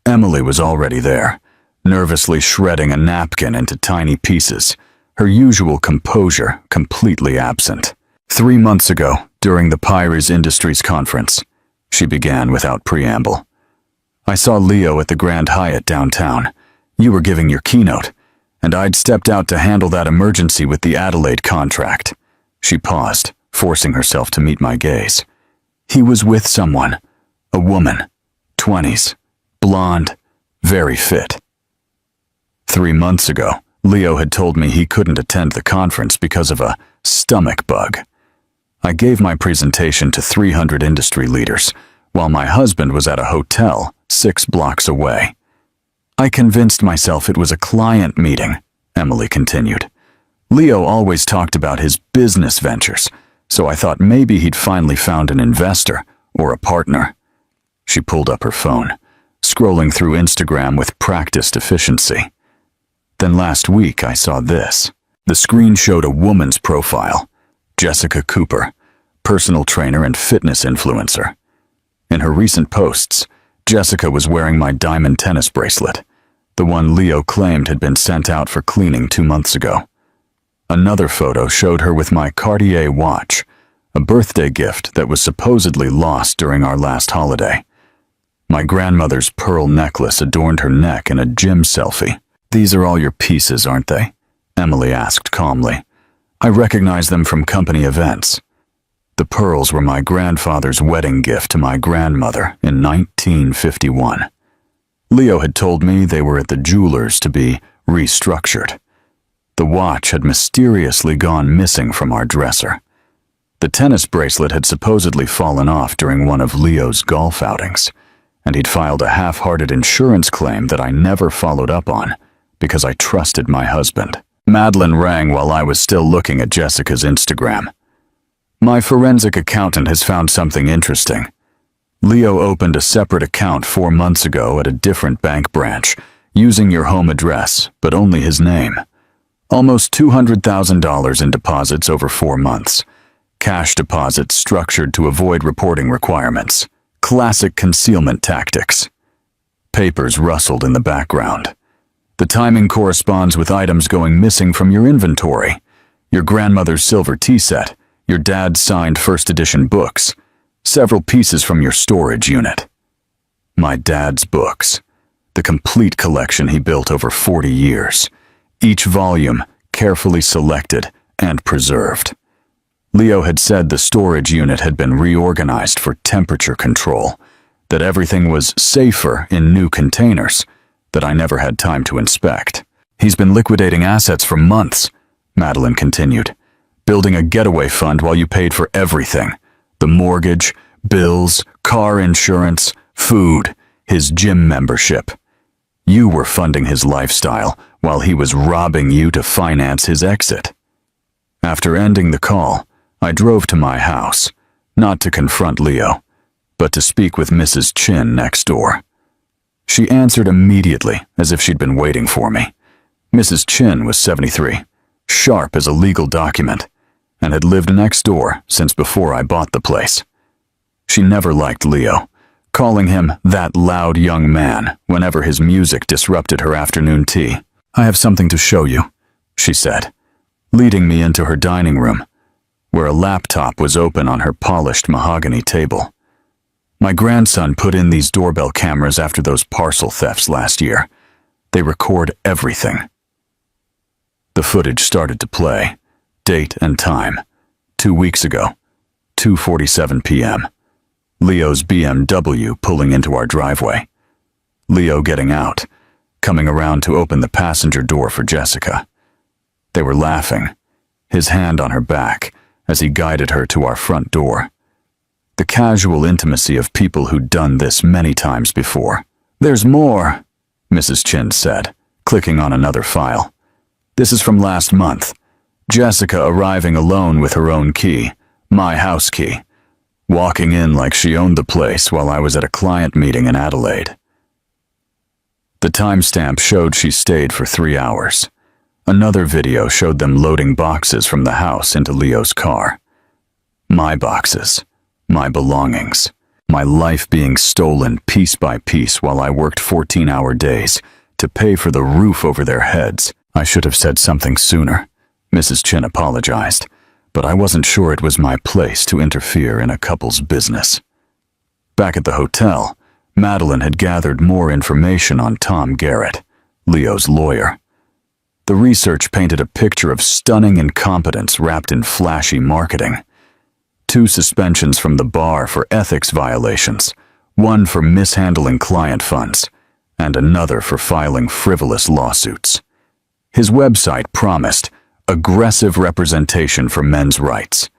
Emily was already there, nervously shredding a napkin into tiny pieces, her usual composure completely absent. "3 months ago, during the Pyres Industries conference," she began without preamble, "I saw Leo at the Grand Hyatt downtown. You were giving your keynote, and I'd stepped out to handle that emergency with the Adelaide contract." She paused, forcing herself to meet my gaze. "He was with someone, a woman, 20s, blonde, very fit." 3 months ago, Leo had told me he couldn't attend the conference because of a stomach bug. I gave my presentation to 300 industry leaders, while my husband was at a hotel 6 blocks away. "I convinced myself it was a client meeting," Emily continued. "Leo always talked about his business ventures, so I thought maybe he'd finally found an investor or a partner." She pulled up her phone, scrolling through Instagram with practiced efficiency. Then last week I saw this. The screen showed a woman's profile, Jessica Cooper, personal trainer and fitness influencer. In her recent posts, Jessica was wearing my diamond tennis bracelet, the one Leo claimed had been sent out for cleaning 2 months ago. Another photo showed her with my Cartier watch, a birthday gift that was supposedly lost during our last holiday. My grandmother's pearl necklace adorned her neck in a gym selfie. "These are all your pieces, aren't they?" Emily asked calmly. "I recognize them from company events." The pearls were my grandfather's wedding gift to my grandmother in 1951. Leo had told me they were at the jeweler's to be restructured. The watch had mysteriously gone missing from our dresser. The tennis bracelet had supposedly fallen off during one of Leo's golf outings, and he'd filed a half-hearted insurance claim that I never followed up on because I trusted my husband. Madeline rang while I was still looking at Jessica's Instagram. "My forensic accountant has found something interesting. Leo opened a separate account 4 months ago at a different bank branch, using your home address, but only his name. Almost $200,000 in deposits over 4 months. Cash deposits structured to avoid reporting requirements. Classic concealment tactics." Papers rustled in the background. "The timing corresponds with items going missing from your inventory. Your grandmother's silver tea set, your dad's signed first edition books, several pieces from your storage unit." My dad's books. The complete collection he built over 40 years. Each volume carefully selected and preserved. Leo had said the storage unit had been reorganized for temperature control, that everything was safer in new containers, that I never had time to inspect. "He's been liquidating assets for months," Madeline continued, "building a getaway fund while you paid for everything. The mortgage, bills, car insurance, food, his gym membership. You were funding his lifestyle while he was robbing you to finance his exit." After ending the call, I drove to my house, not to confront Leo, but to speak with Mrs. Chin next door. She answered immediately, as if she'd been waiting for me. Mrs. Chin was 73, sharp as a legal document, and had lived next door since before I bought the place. She never liked Leo, calling him that loud young man whenever his music disrupted her afternoon tea. "I have something to show you," she said, leading me into her dining room, where a laptop was open on her polished mahogany table. "My grandson put in these doorbell cameras after those parcel thefts last year. They record everything." The footage started to play, date and time. 2 weeks ago, 2:47 p.m. Leo's BMW pulling into our driveway. Leo getting out, coming around to open the passenger door for Jessica. They were laughing, his hand on her back as he guided her to our front door. The casual intimacy of people who'd done this many times before. "There's more," Mrs. Chin said, clicking on another file. "This is from last month. Jessica arriving alone with her own key, my house key, walking in like she owned the place while I was at a client meeting in Adelaide." The timestamp showed she stayed for 3 hours. Another video showed them loading boxes from the house into Leo's car. My boxes, my belongings, my life being stolen piece by piece while I worked 14-hour days to pay for the roof over their heads. "I should have said something sooner," Mrs. Chin apologized, "but I wasn't sure it was my place to interfere in a couple's business." Back at the hotel, Madeline had gathered more information on Tom Garrett, Leo's lawyer. The research painted a picture of stunning incompetence wrapped in flashy marketing. 2 suspensions from the bar for ethics violations, 1 for mishandling client funds, and another for filing frivolous lawsuits. His website promised aggressive representation for men's rights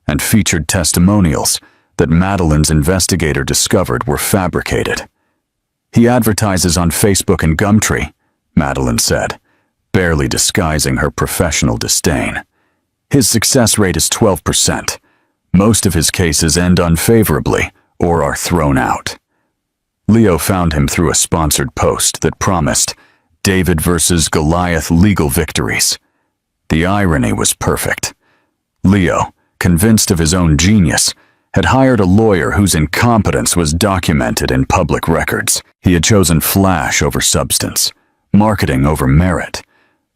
and featured testimonials that Madeline's investigator discovered were fabricated. "He advertises on Facebook and Gumtree," Madeline said, barely disguising her professional disdain. "His success rate is 12%. Most of his cases end unfavorably or are thrown out." Leo found him through a sponsored post that promised David versus Goliath legal victories. The irony was perfect. Leo, convinced of his own genius, had hired a lawyer whose incompetence was documented in public records. He had chosen flash over substance, marketing over merit,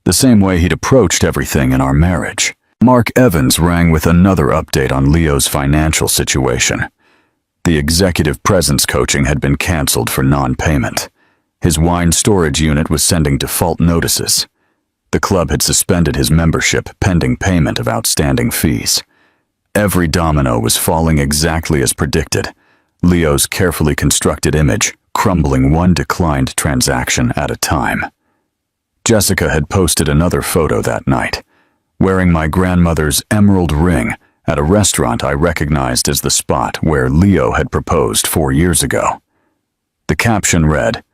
the same way he'd approached everything in our marriage. Mark Evans rang with another update on Leo's financial situation. The executive presence coaching had been canceled for non-payment. His wine storage unit was sending default notices. The club had suspended his membership pending payment of outstanding fees. Every domino was falling exactly as predicted, Leo's carefully constructed image crumbling one declined transaction at a time. Jessica had posted another photo that night, wearing my grandmother's emerald ring at a restaurant I recognized as the spot where Leo had proposed 4 years ago. The caption read,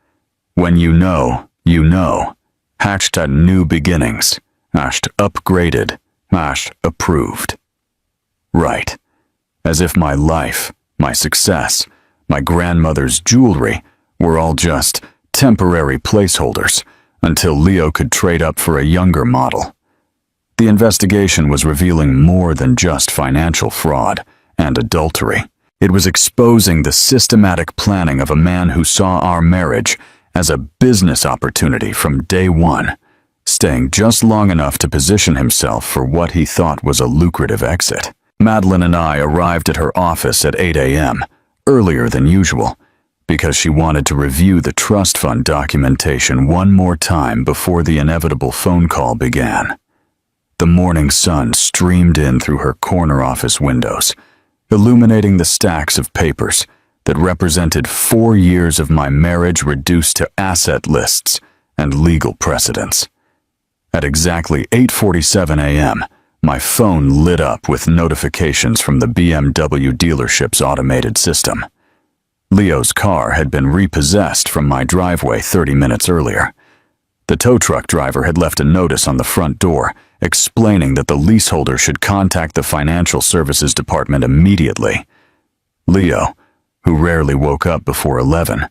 "When you know, you know. Hashtag new beginnings. Hashtag upgraded. Hashtag approved." Right. As if my life, my success, my grandmother's jewelry were all just temporary placeholders until Leo could trade up for a younger model. The investigation was revealing more than just financial fraud and adultery. It was exposing the systematic planning of a man who saw our marriage as a business opportunity from day one, staying just long enough to position himself for what he thought was a lucrative exit. Madeline and I arrived at her office at 8 a.m., earlier than usual, because she wanted to review the trust fund documentation one more time before the inevitable phone call began. The morning sun streamed in through her corner office windows, illuminating the stacks of papers that represented 4 years of my marriage reduced to asset lists and legal precedents. At exactly 8:47 a.m., my phone lit up with notifications from the BMW dealership's automated system. Leo's car had been repossessed from my driveway 30 minutes earlier. The tow truck driver had left a notice on the front door explaining that the leaseholder should contact the financial services department immediately. Leo, who rarely woke up before 11,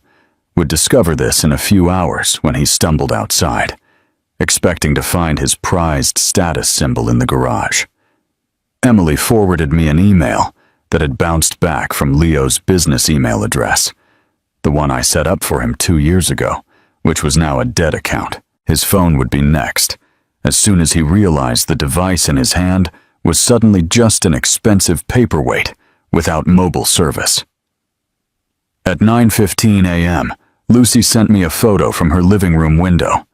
would discover this in a few hours when he stumbled outside, expecting to find his prized status symbol in the garage. Emily forwarded me an email that had bounced back from Leo's business email address, the one I set up for him 2 years ago, which was now a dead account. His phone would be next, as soon as he realized the device in his hand was suddenly just an expensive paperweight without mobile service. At 9:15 a.m., Lucy sent me a photo from her living room window.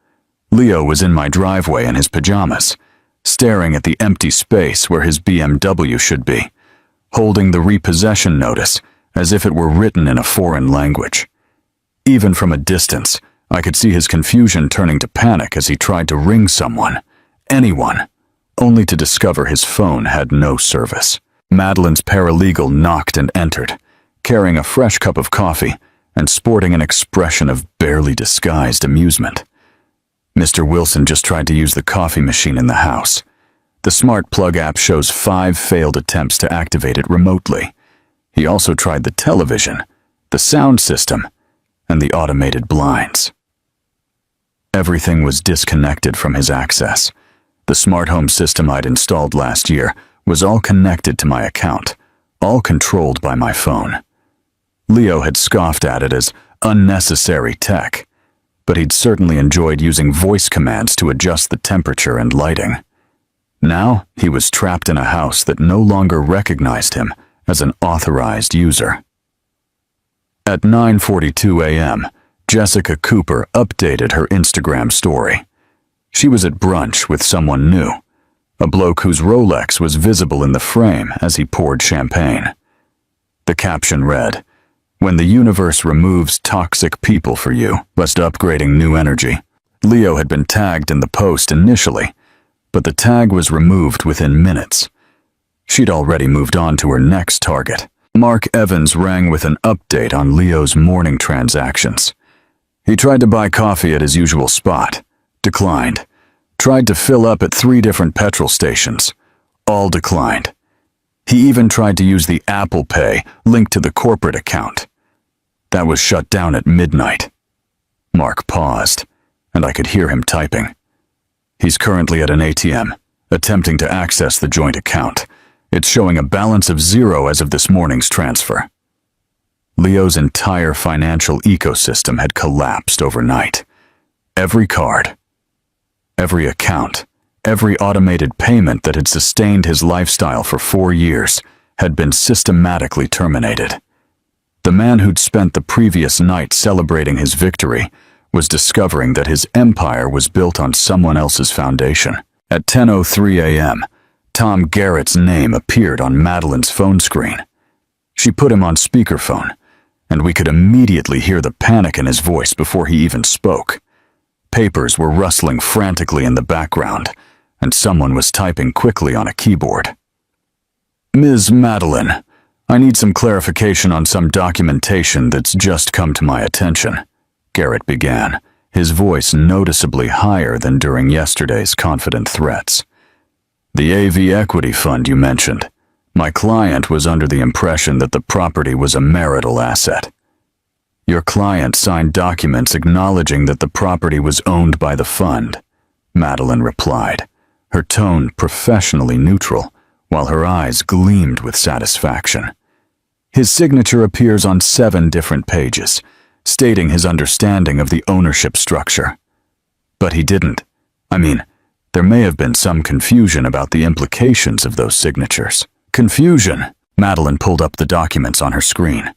Leo was in my driveway in his pajamas, staring at the empty space where his BMW should be, holding the repossession notice as if it were written in a foreign language. Even from a distance, I could see his confusion turning to panic as he tried to ring someone, anyone, only to discover his phone had no service. Madeline's paralegal knocked and entered, carrying a fresh cup of coffee and sporting an expression of barely disguised amusement. Mr. Wilson just tried to use the coffee machine in the house. The smart plug app shows 5 failed attempts to activate it remotely. He also tried the television, the sound system, and the automated blinds. Everything was disconnected from his access. The smart home system I'd installed last year was all connected to my account, all controlled by my phone. Leo had scoffed at it as unnecessary tech, but he'd certainly enjoyed using voice commands to adjust the temperature and lighting. Now he was trapped in a house that no longer recognized him as an authorized user. At 9:42 a.m., Jessica Cooper updated her Instagram story. She was at brunch with someone new, a bloke whose Rolex was visible in the frame as he poured champagne. The caption read, "When the universe removes toxic people for you, lest upgrading new energy." Leo had been tagged in the post initially, but the tag was removed within minutes. She'd already moved on to her next target. Mark Evans rang with an update on Leo's morning transactions. He tried to buy coffee at his usual spot, declined. Tried to fill up at 3 different petrol stations, all declined. He even tried to use the Apple Pay linked to the corporate account. That was shut down at midnight. Mark paused, and I could hear him typing. He's currently at an ATM, attempting to access the joint account. It's showing a balance of 0 as of this morning's transfer. Leo's entire financial ecosystem had collapsed overnight. Every card, Every account, every automated payment that had sustained his lifestyle for 4 years had been systematically terminated. The man who'd spent the previous night celebrating his victory was discovering that his empire was built on someone else's foundation. At 10:03 a.m., Tom Garrett's name appeared on Madeline's phone screen. She put him on speakerphone, and we could immediately hear the panic in his voice before he even spoke. Papers were rustling frantically in the background, and someone was typing quickly on a keyboard. "Ms. Madeline, I need some clarification on some documentation that's just come to my attention," Garrett began, his voice noticeably higher than during yesterday's confident threats. "The AV equity fund you mentioned. My client was under the impression that the property was a marital asset. Your client signed documents acknowledging that the property was owned by the fund," Madeline replied, her tone professionally neutral, while her eyes gleamed with satisfaction. "His signature appears on 7 different pages, stating his understanding of the ownership structure. But he didn't. There may have been some confusion about the implications of those signatures." "Confusion?" Madeline pulled up the documents on her screen.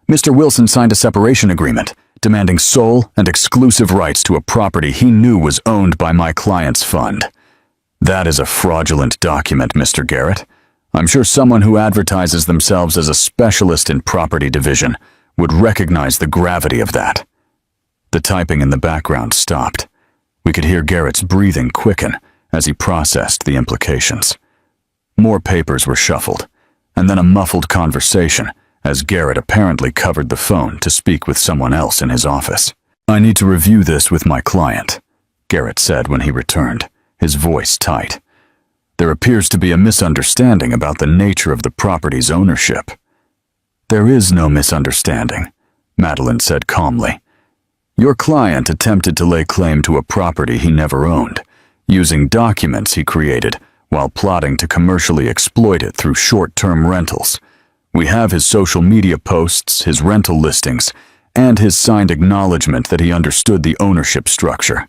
"Mr. Wilson signed a separation agreement, demanding sole and exclusive rights to a property he knew was owned by my client's fund. That is a fraudulent document, Mr. Garrett. I'm sure someone who advertises themselves as a specialist in property division would recognize the gravity of that." The typing in the background stopped. We could hear Garrett's breathing quicken as he processed the implications. More papers were shuffled, and then a muffled conversation as Garrett apparently covered the phone to speak with someone else in his office. "I need to review this with my client," Garrett said when he returned, his voice tight. "There appears to be a misunderstanding about the nature of the property's ownership." "There is no misunderstanding," Madeline said calmly. "Your client attempted to lay claim to a property he never owned, using documents he created while plotting to commercially exploit it through short-term rentals. We have his social media posts, his rental listings, and his signed acknowledgement that he understood the ownership structure.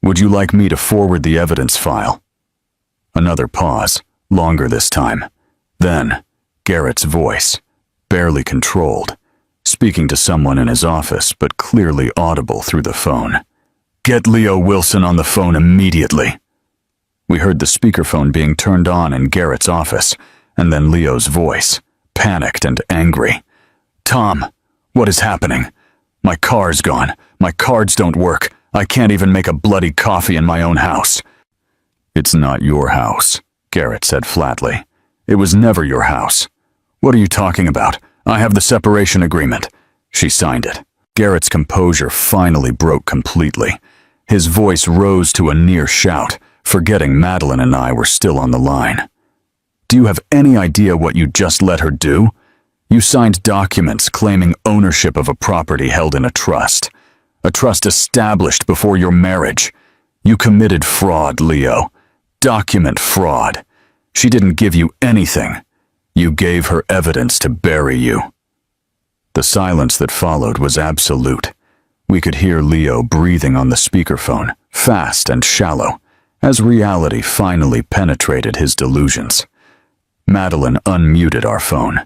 Would you like me to forward the evidence file?" Another pause, longer this time. Then, Garrett's voice, barely controlled, speaking to someone in his office but clearly audible through the phone. "Get Leo Wilson on the phone immediately." We heard the speakerphone being turned on in Garrett's office, and then Leo's voice, panicked and angry. "Tom, what is happening? My car's gone. My cards don't work. I can't even make a bloody coffee in my own house." "It's not your house," Garrett said flatly. "It was never your house. What are you talking about? I have the separation agreement." She signed it. Garrett's composure finally broke completely. His voice rose to a near shout, forgetting Madeline and I were still on the line. "Do you have any idea what you just let her do? You signed documents claiming ownership of a property held in a trust established before your marriage. You committed fraud, Leo. Document fraud. She didn't give you anything. You gave her evidence to bury you." The silence that followed was absolute. We could hear Leo breathing on the speakerphone, fast and shallow, as reality finally penetrated his delusions. Madeline unmuted our phone.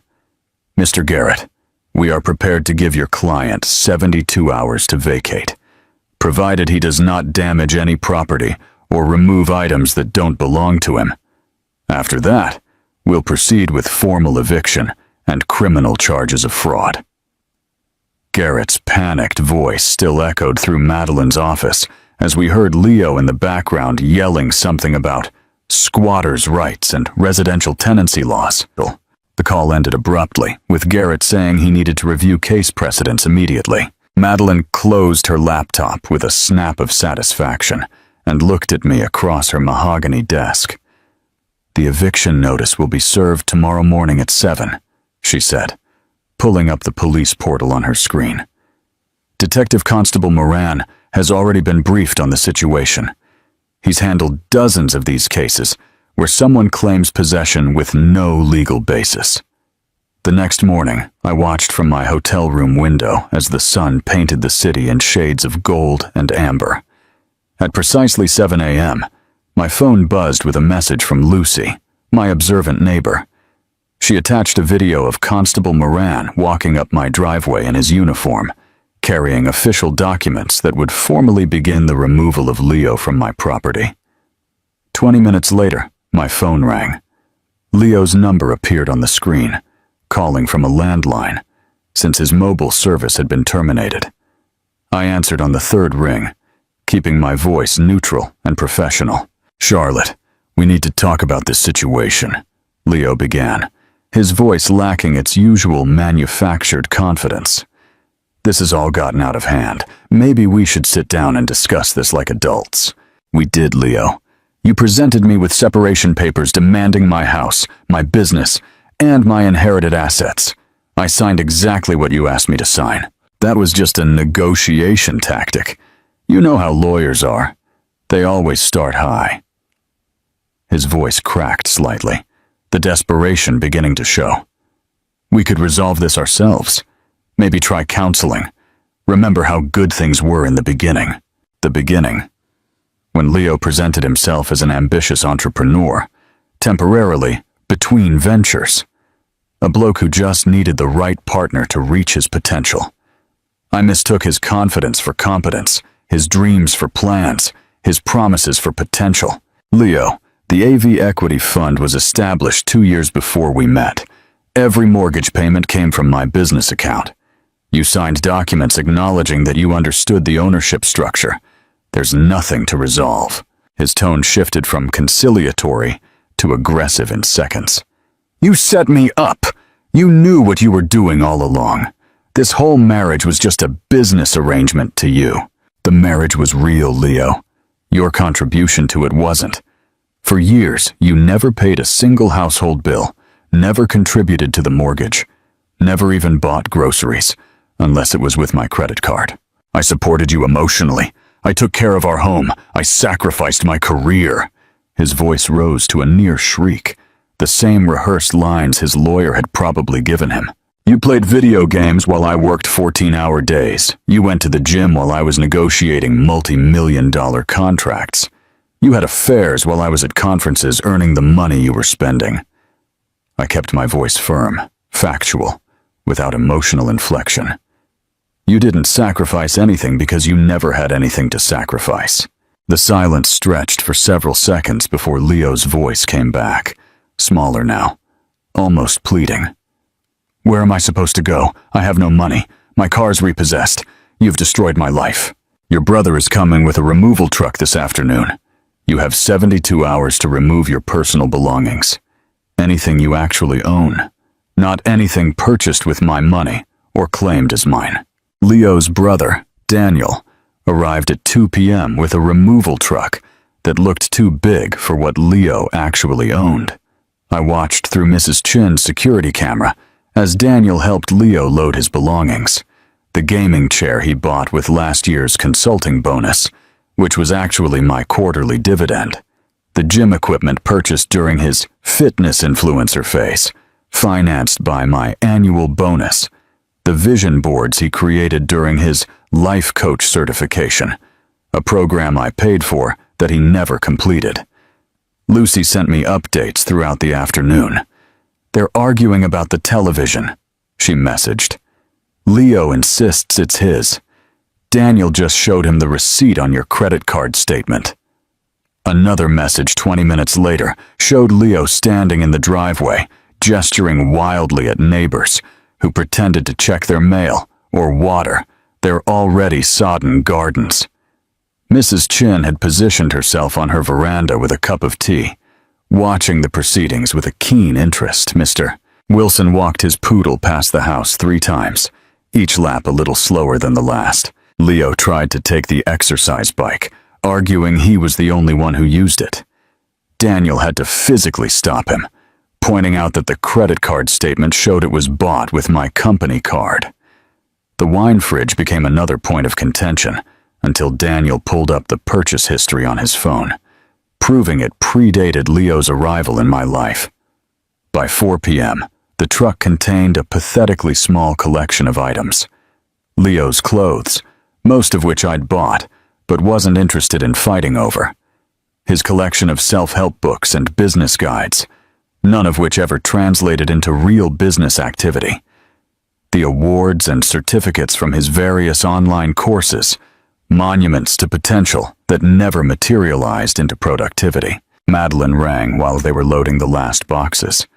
"Mr. Garrett, we are prepared to give your client 72 hours to vacate, provided he does not damage any property or remove items that don't belong to him. After that, we'll proceed with formal eviction and criminal charges of fraud." Garrett's panicked voice still echoed through Madeline's office as we heard Leo in the background yelling something about squatters' rights and residential tenancy laws. The call ended abruptly, with Garrett saying he needed to review case precedents immediately. Madeline closed her laptop with a snap of satisfaction and looked at me across her mahogany desk. "The eviction notice will be served tomorrow morning at 7, she said, pulling up the police portal on her screen. "Detective Constable Moran has already been briefed on the situation. He's handled dozens of these cases where someone claims possession with no legal basis." The next morning, I watched from my hotel room window as the sun painted the city in shades of gold and amber. At precisely 7 a.m., my phone buzzed with a message from Lucy, my observant neighbor. She attached a video of Constable Moran walking up my driveway in his uniform, carrying official documents that would formally begin the removal of Leo from my property. 20 minutes later, my phone rang. Leo's number appeared on the screen, calling from a landline, since his mobile service had been terminated. I answered on the third ring, keeping my voice neutral and professional. "Charlotte, we need to talk about this situation," Leo began, his voice lacking its usual manufactured confidence. "This has all gotten out of hand. Maybe we should sit down and discuss this like adults." "We did, Leo. You presented me with separation papers demanding my house, my business, and my inherited assets. I signed exactly what you asked me to sign. That was just a negotiation tactic. You know how lawyers are. They always start high." His voice cracked slightly, the desperation beginning to show. "We could resolve this ourselves. Maybe try counseling. Remember how good things were in the beginning." The beginning. When Leo presented himself as an ambitious entrepreneur, temporarily between ventures. A bloke who just needed the right partner to reach his potential. I mistook his confidence for competence, his dreams for plans, his promises for potential. "Leo, the AV Equity Fund was established 2 years before we met. Every mortgage payment came from my business account. You signed documents acknowledging that you understood the ownership structure. There's nothing to resolve." His tone shifted from conciliatory to aggressive in seconds. "You set me up. You knew what you were doing all along. This whole marriage was just a business arrangement to you." "The marriage was real, Leo. Your contribution to it wasn't. For years, you never paid a single household bill, never contributed to the mortgage, never even bought groceries, unless it was with my credit card. I supported you emotionally. I took care of our home. I sacrificed my career." His voice rose to a near shriek, the same rehearsed lines his lawyer had probably given him. "You played video games while I worked 14-hour days. You went to the gym while I was negotiating multi-million-dollar contracts. You had affairs while I was at conferences earning the money you were spending." I kept my voice firm, factual, without emotional inflection. "You didn't sacrifice anything because you never had anything to sacrifice." The silence stretched for several seconds before Leo's voice came back, smaller now, almost pleading. "Where am I supposed to go? I have no money. My car's repossessed. You've destroyed my life. Your brother is coming with a removal truck this afternoon. You have 72 hours to remove your personal belongings. Anything you actually own, not anything purchased with my money or claimed as mine." Leo's brother, Daniel, arrived at 2 p.m. with a removal truck that looked too big for what Leo actually owned. I watched through Mrs. Chin's security camera as Daniel helped Leo load his belongings. The gaming chair he bought with last year's consulting bonus, which was actually my quarterly dividend. The gym equipment purchased during his fitness influencer phase, financed by my annual bonus. The vision boards he created during his life coach certification, a program I paid for that he never completed. Lucy sent me updates throughout the afternoon. "They're arguing about the television," she messaged. "Leo insists it's his. Daniel just showed him the receipt on your credit card statement." Another message 20 minutes later showed Leo standing in the driveway, gesturing wildly at neighbors who pretended to check their mail or water their already sodden gardens. Mrs. Chin had positioned herself on her veranda with a cup of tea, watching the proceedings with a keen interest. Mr. Wilson walked his poodle past the house 3 times, each lap a little slower than the last. Leo tried to take the exercise bike, arguing he was the only one who used it. Daniel had to physically stop him, pointing out that the credit card statement showed it was bought with my company card. The wine fridge became another point of contention until Daniel pulled up the purchase history on his phone, proving it predated Leo's arrival in my life. By 4 p.m., the truck contained a pathetically small collection of items. Leo's clothes, most of which I'd bought, but wasn't interested in fighting over. His collection of self-help books and business guides, none of which ever translated into real business activity. The awards and certificates from his various online courses, monuments to potential that never materialized into productivity. Madeline rang while they were loading the last boxes.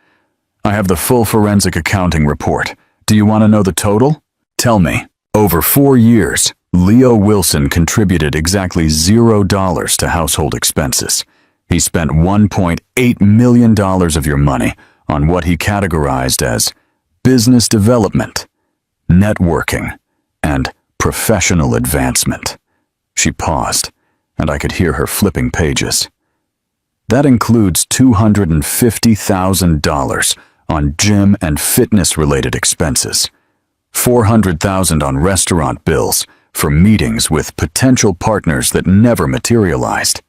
"I have the full forensic accounting report. Do you want to know the total?" "Tell me." Over 4 years, Leo Wilson contributed exactly $0 to household expenses. He spent $1.8 million of your money on what he categorized as business development, networking, and professional advancement. She paused, and I could hear her flipping pages. That includes $250,000 on gym and fitness-related expenses, $400,000 on restaurant bills for meetings with potential partners that never materialized,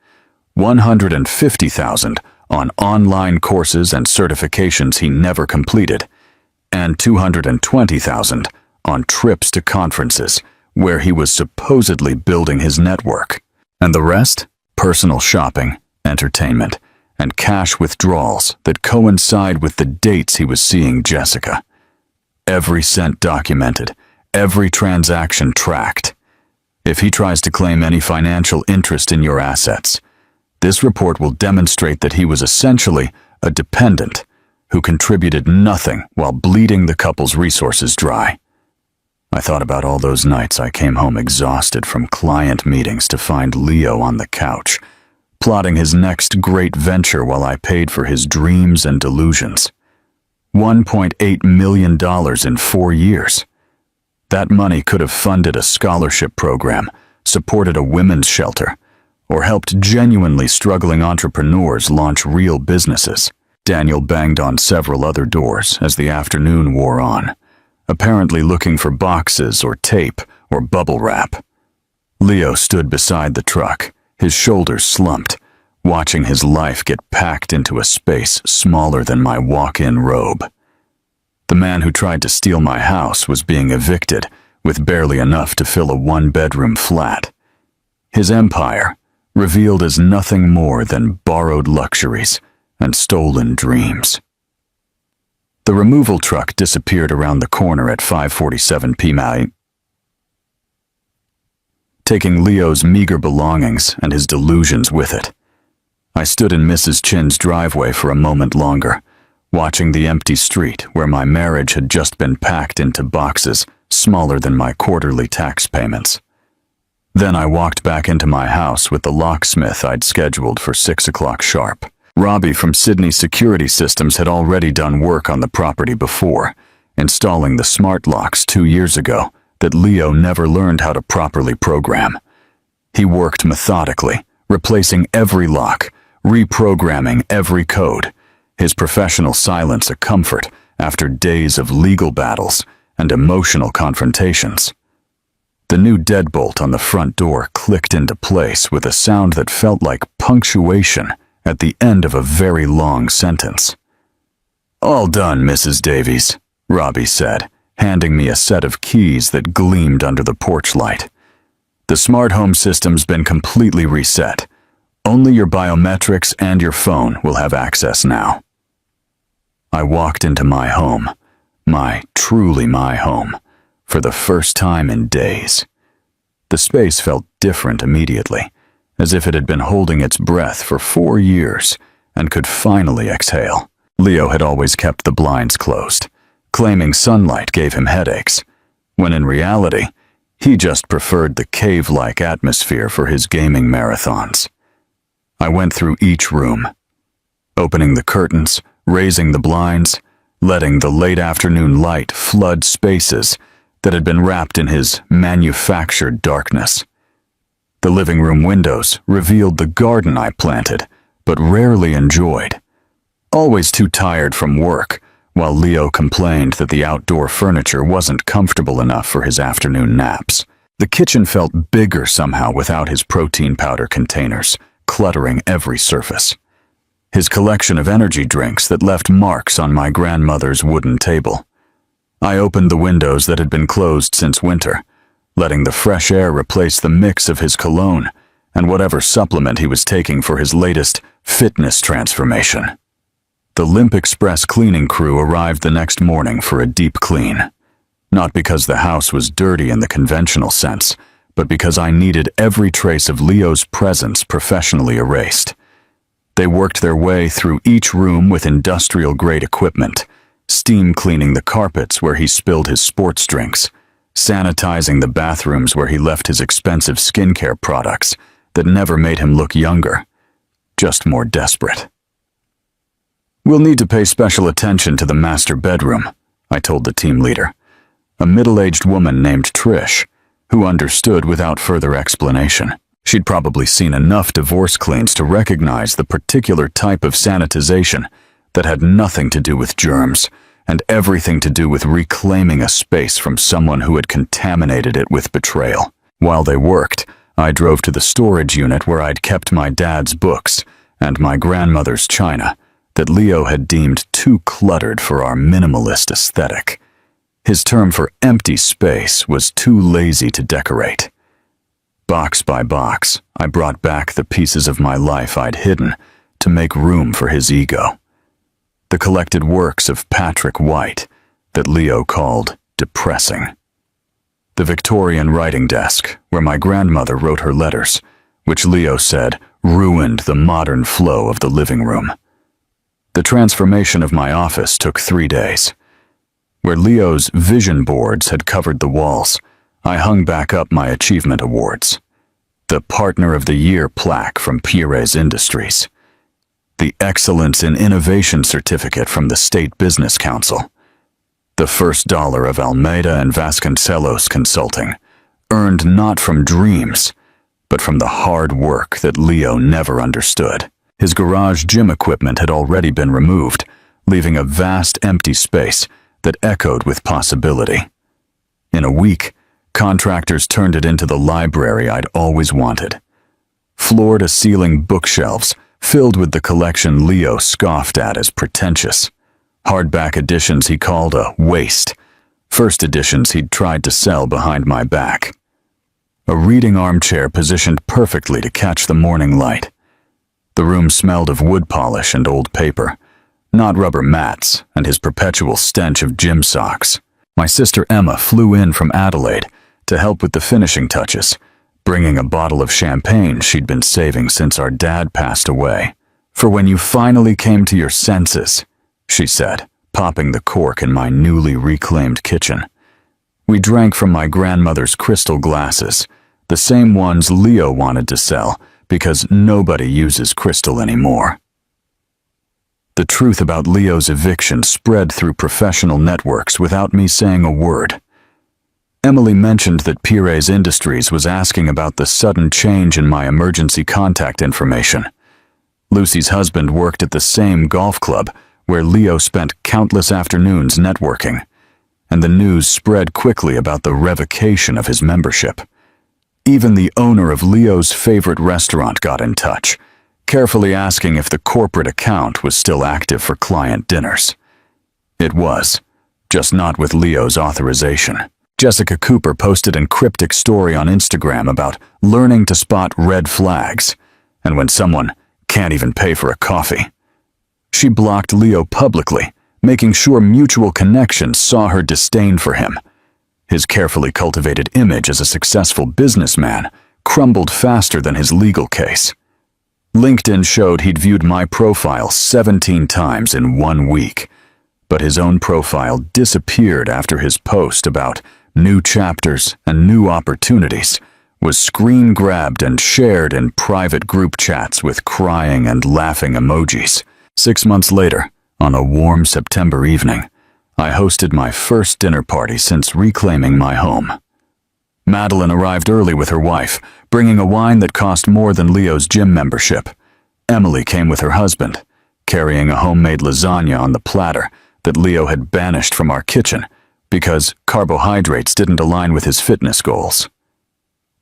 $150,000 on online courses and certifications he never completed, and $220,000 on trips to conferences where he was supposedly building his network. And the rest? Personal shopping, entertainment, and cash withdrawals that coincide with the dates he was seeing Jessica. Every cent documented, every transaction tracked. If he tries to claim any financial interest in your assets, this report will demonstrate that he was essentially a dependent who contributed nothing while bleeding the couple's resources dry. I thought about all those nights I came home exhausted from client meetings to find Leo on the couch, plotting his next great venture while I paid for his dreams and delusions. $1.8 million in 4 years. That money could have funded a scholarship program, supported a women's shelter, or helped genuinely struggling entrepreneurs launch real businesses. Daniel banged on several other doors as the afternoon wore on, apparently looking for boxes or tape or bubble wrap. Leo stood beside the truck, his shoulders slumped, watching his life get packed into a space smaller than my walk-in robe. The man who tried to steal my house was being evicted with barely enough to fill a one-bedroom flat. His empire, revealed as nothing more than borrowed luxuries and stolen dreams. The removal truck disappeared around the corner at 5:47 p.m., taking Leo's meager belongings and his delusions with it. I stood in Mrs. Chin's driveway for a moment longer, watching the empty street where my marriage had just been packed into boxes smaller than my quarterly tax payments. Then I walked back into my house with the locksmith I'd scheduled for 6 o'clock sharp. Robbie from Sydney Security Systems had already done work on the property before, installing the smart locks 2 years ago that Leo never learned how to properly program. He worked methodically, replacing every lock, reprogramming every code, his professional silence a comfort after days of legal battles and emotional confrontations. The new deadbolt on the front door clicked into place with a sound that felt like punctuation at the end of a very long sentence. "All done, Mrs. Davies," Robbie said, handing me a set of keys that gleamed under the porch light. "The smart home system's been completely reset. Only your biometrics and your phone will have access now." I walked into my home, truly my home, for the first time in days. The space felt different immediately, as if it had been holding its breath for 4 years and could finally exhale. Leo had always kept the blinds closed, claiming sunlight gave him headaches, when in reality, he just preferred the cave-like atmosphere for his gaming marathons. I went through each room, opening the curtains, raising the blinds, letting the late afternoon light flood spaces that had been wrapped in his manufactured darkness. The living room windows revealed the garden I planted, but rarely enjoyed. Always too tired from work, while Leo complained that the outdoor furniture wasn't comfortable enough for his afternoon naps. The kitchen felt bigger somehow without his protein powder containers, cluttering every surface. His collection of energy drinks that left marks on my grandmother's wooden table. I opened the windows that had been closed since winter, letting the fresh air replace the mix of his cologne and whatever supplement he was taking for his latest fitness transformation. The Limp Express cleaning crew arrived the next morning for a deep clean. Not because the house was dirty in the conventional sense, but because I needed every trace of Leo's presence professionally erased. They worked their way through each room with industrial-grade equipment, steam cleaning the carpets where he spilled his sports drinks, sanitizing the bathrooms where he left his expensive skincare products that never made him look younger, just more desperate. "We'll need to pay special attention to the master bedroom," I told the team leader, a middle-aged woman named Trish, who understood without further explanation. She'd probably seen enough divorce cleans to recognize the particular type of sanitization that had nothing to do with germs and everything to do with reclaiming a space from someone who had contaminated it with betrayal. While they worked, I drove to the storage unit where I'd kept my dad's books and my grandmother's china that Leo had deemed too cluttered for our minimalist aesthetic. His term for empty space was too lazy to decorate. Box by box, I brought back the pieces of my life I'd hidden to make room for his ego. The collected works of Patrick White that Leo called depressing. The Victorian writing desk where my grandmother wrote her letters, which Leo said ruined the modern flow of the living room. The transformation of my office took 3 days. Where Leo's vision boards had covered the walls, I hung back up my achievement awards. The Partner of the Year plaque from Pires Industries. The Excellence in Innovation certificate from the State Business Council. The first dollar of Almeida and Vasconcelos Consulting, earned not from dreams, but from the hard work that Leo never understood. His garage gym equipment had already been removed, leaving a vast empty space that echoed with possibility. In a week, contractors turned it into the library I'd always wanted. Floor-to-ceiling bookshelves filled with the collection Leo scoffed at as pretentious. Hardback editions he called a waste. First editions he'd tried to sell behind my back. A reading armchair positioned perfectly to catch the morning light. The room smelled of wood polish and old paper, not rubber mats and his perpetual stench of gym socks. My sister Emma flew in from Adelaide to help with the finishing touches, bringing a bottle of champagne she'd been saving since our dad passed away. "For when you finally came to your senses," she said, popping the cork in my newly reclaimed kitchen. We drank from my grandmother's crystal glasses, the same ones Leo wanted to sell because nobody uses crystal anymore. The truth about Leo's eviction spread through professional networks without me saying a word. Emily mentioned that Pires Industries was asking about the sudden change in my emergency contact information. Lucy's husband worked at the same golf club where Leo spent countless afternoons networking, and the news spread quickly about the revocation of his membership. Even the owner of Leo's favorite restaurant got in touch, carefully asking if the corporate account was still active for client dinners. It was, just not with Leo's authorization. Jessica Cooper posted a cryptic story on Instagram about learning to spot red flags, and when someone can't even pay for a coffee. She blocked Leo publicly, making sure mutual connections saw her disdain for him. His carefully cultivated image as a successful businessman crumbled faster than his legal case. LinkedIn showed he'd viewed my profile 17 times in 1 week, but his own profile disappeared after his post about new chapters and new opportunities was screen-grabbed and shared in private group chats with crying and laughing emojis. 6 months later, on a warm September evening, I hosted my first dinner party since reclaiming my home. Madeline arrived early with her wife, bringing a wine that cost more than Leo's gym membership. Emily came with her husband, carrying a homemade lasagna on the platter that Leo had banished from our kitchen because carbohydrates didn't align with his fitness goals.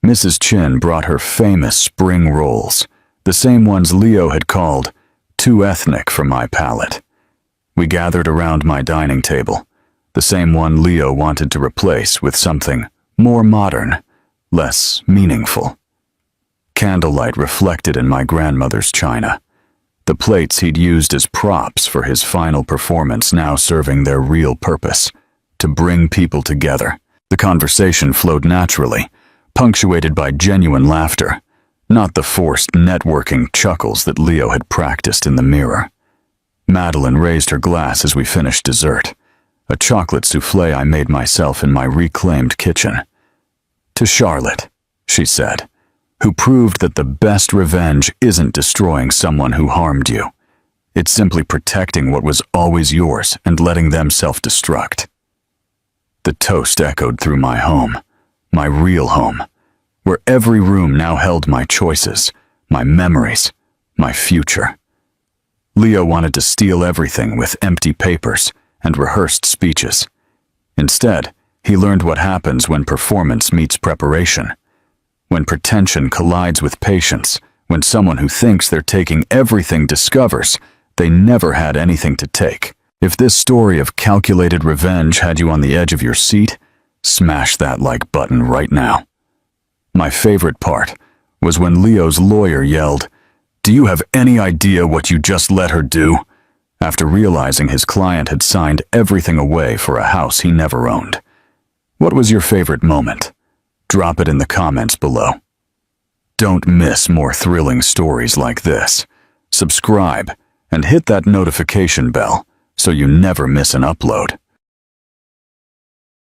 Mrs. Chin brought her famous spring rolls, the same ones Leo had called too ethnic for my palate. We gathered around my dining table, the same one Leo wanted to replace with something more modern, less meaningful. Candlelight reflected in my grandmother's china, the plates he'd used as props for his final performance now serving their real purpose, to bring people together. The conversation flowed naturally, punctuated by genuine laughter, not the forced networking chuckles that Leo had practiced in the mirror. Madeline raised her glass as we finished dessert, a chocolate souffle I made myself in my reclaimed kitchen. "To Charlotte," she said, "who proved that the best revenge isn't destroying someone who harmed you. It's simply protecting what was always yours and letting them self-destruct." The toast echoed through my home, my real home, where every room now held my choices, my memories, my future. Leo wanted to steal everything with empty papers and rehearsed speeches. Instead, he learned what happens when performance meets preparation, when pretension collides with patience, when someone who thinks they're taking everything discovers they never had anything to take. If this story of calculated revenge had you on the edge of your seat, smash that like button right now. My favorite part was when Leo's lawyer yelled, "Do you have any idea what you just let her do?" after realizing his client had signed everything away for a house he never owned. What was your favorite moment? Drop it in the comments below. Don't miss more thrilling stories like this. Subscribe and hit that notification bell so you never miss an upload.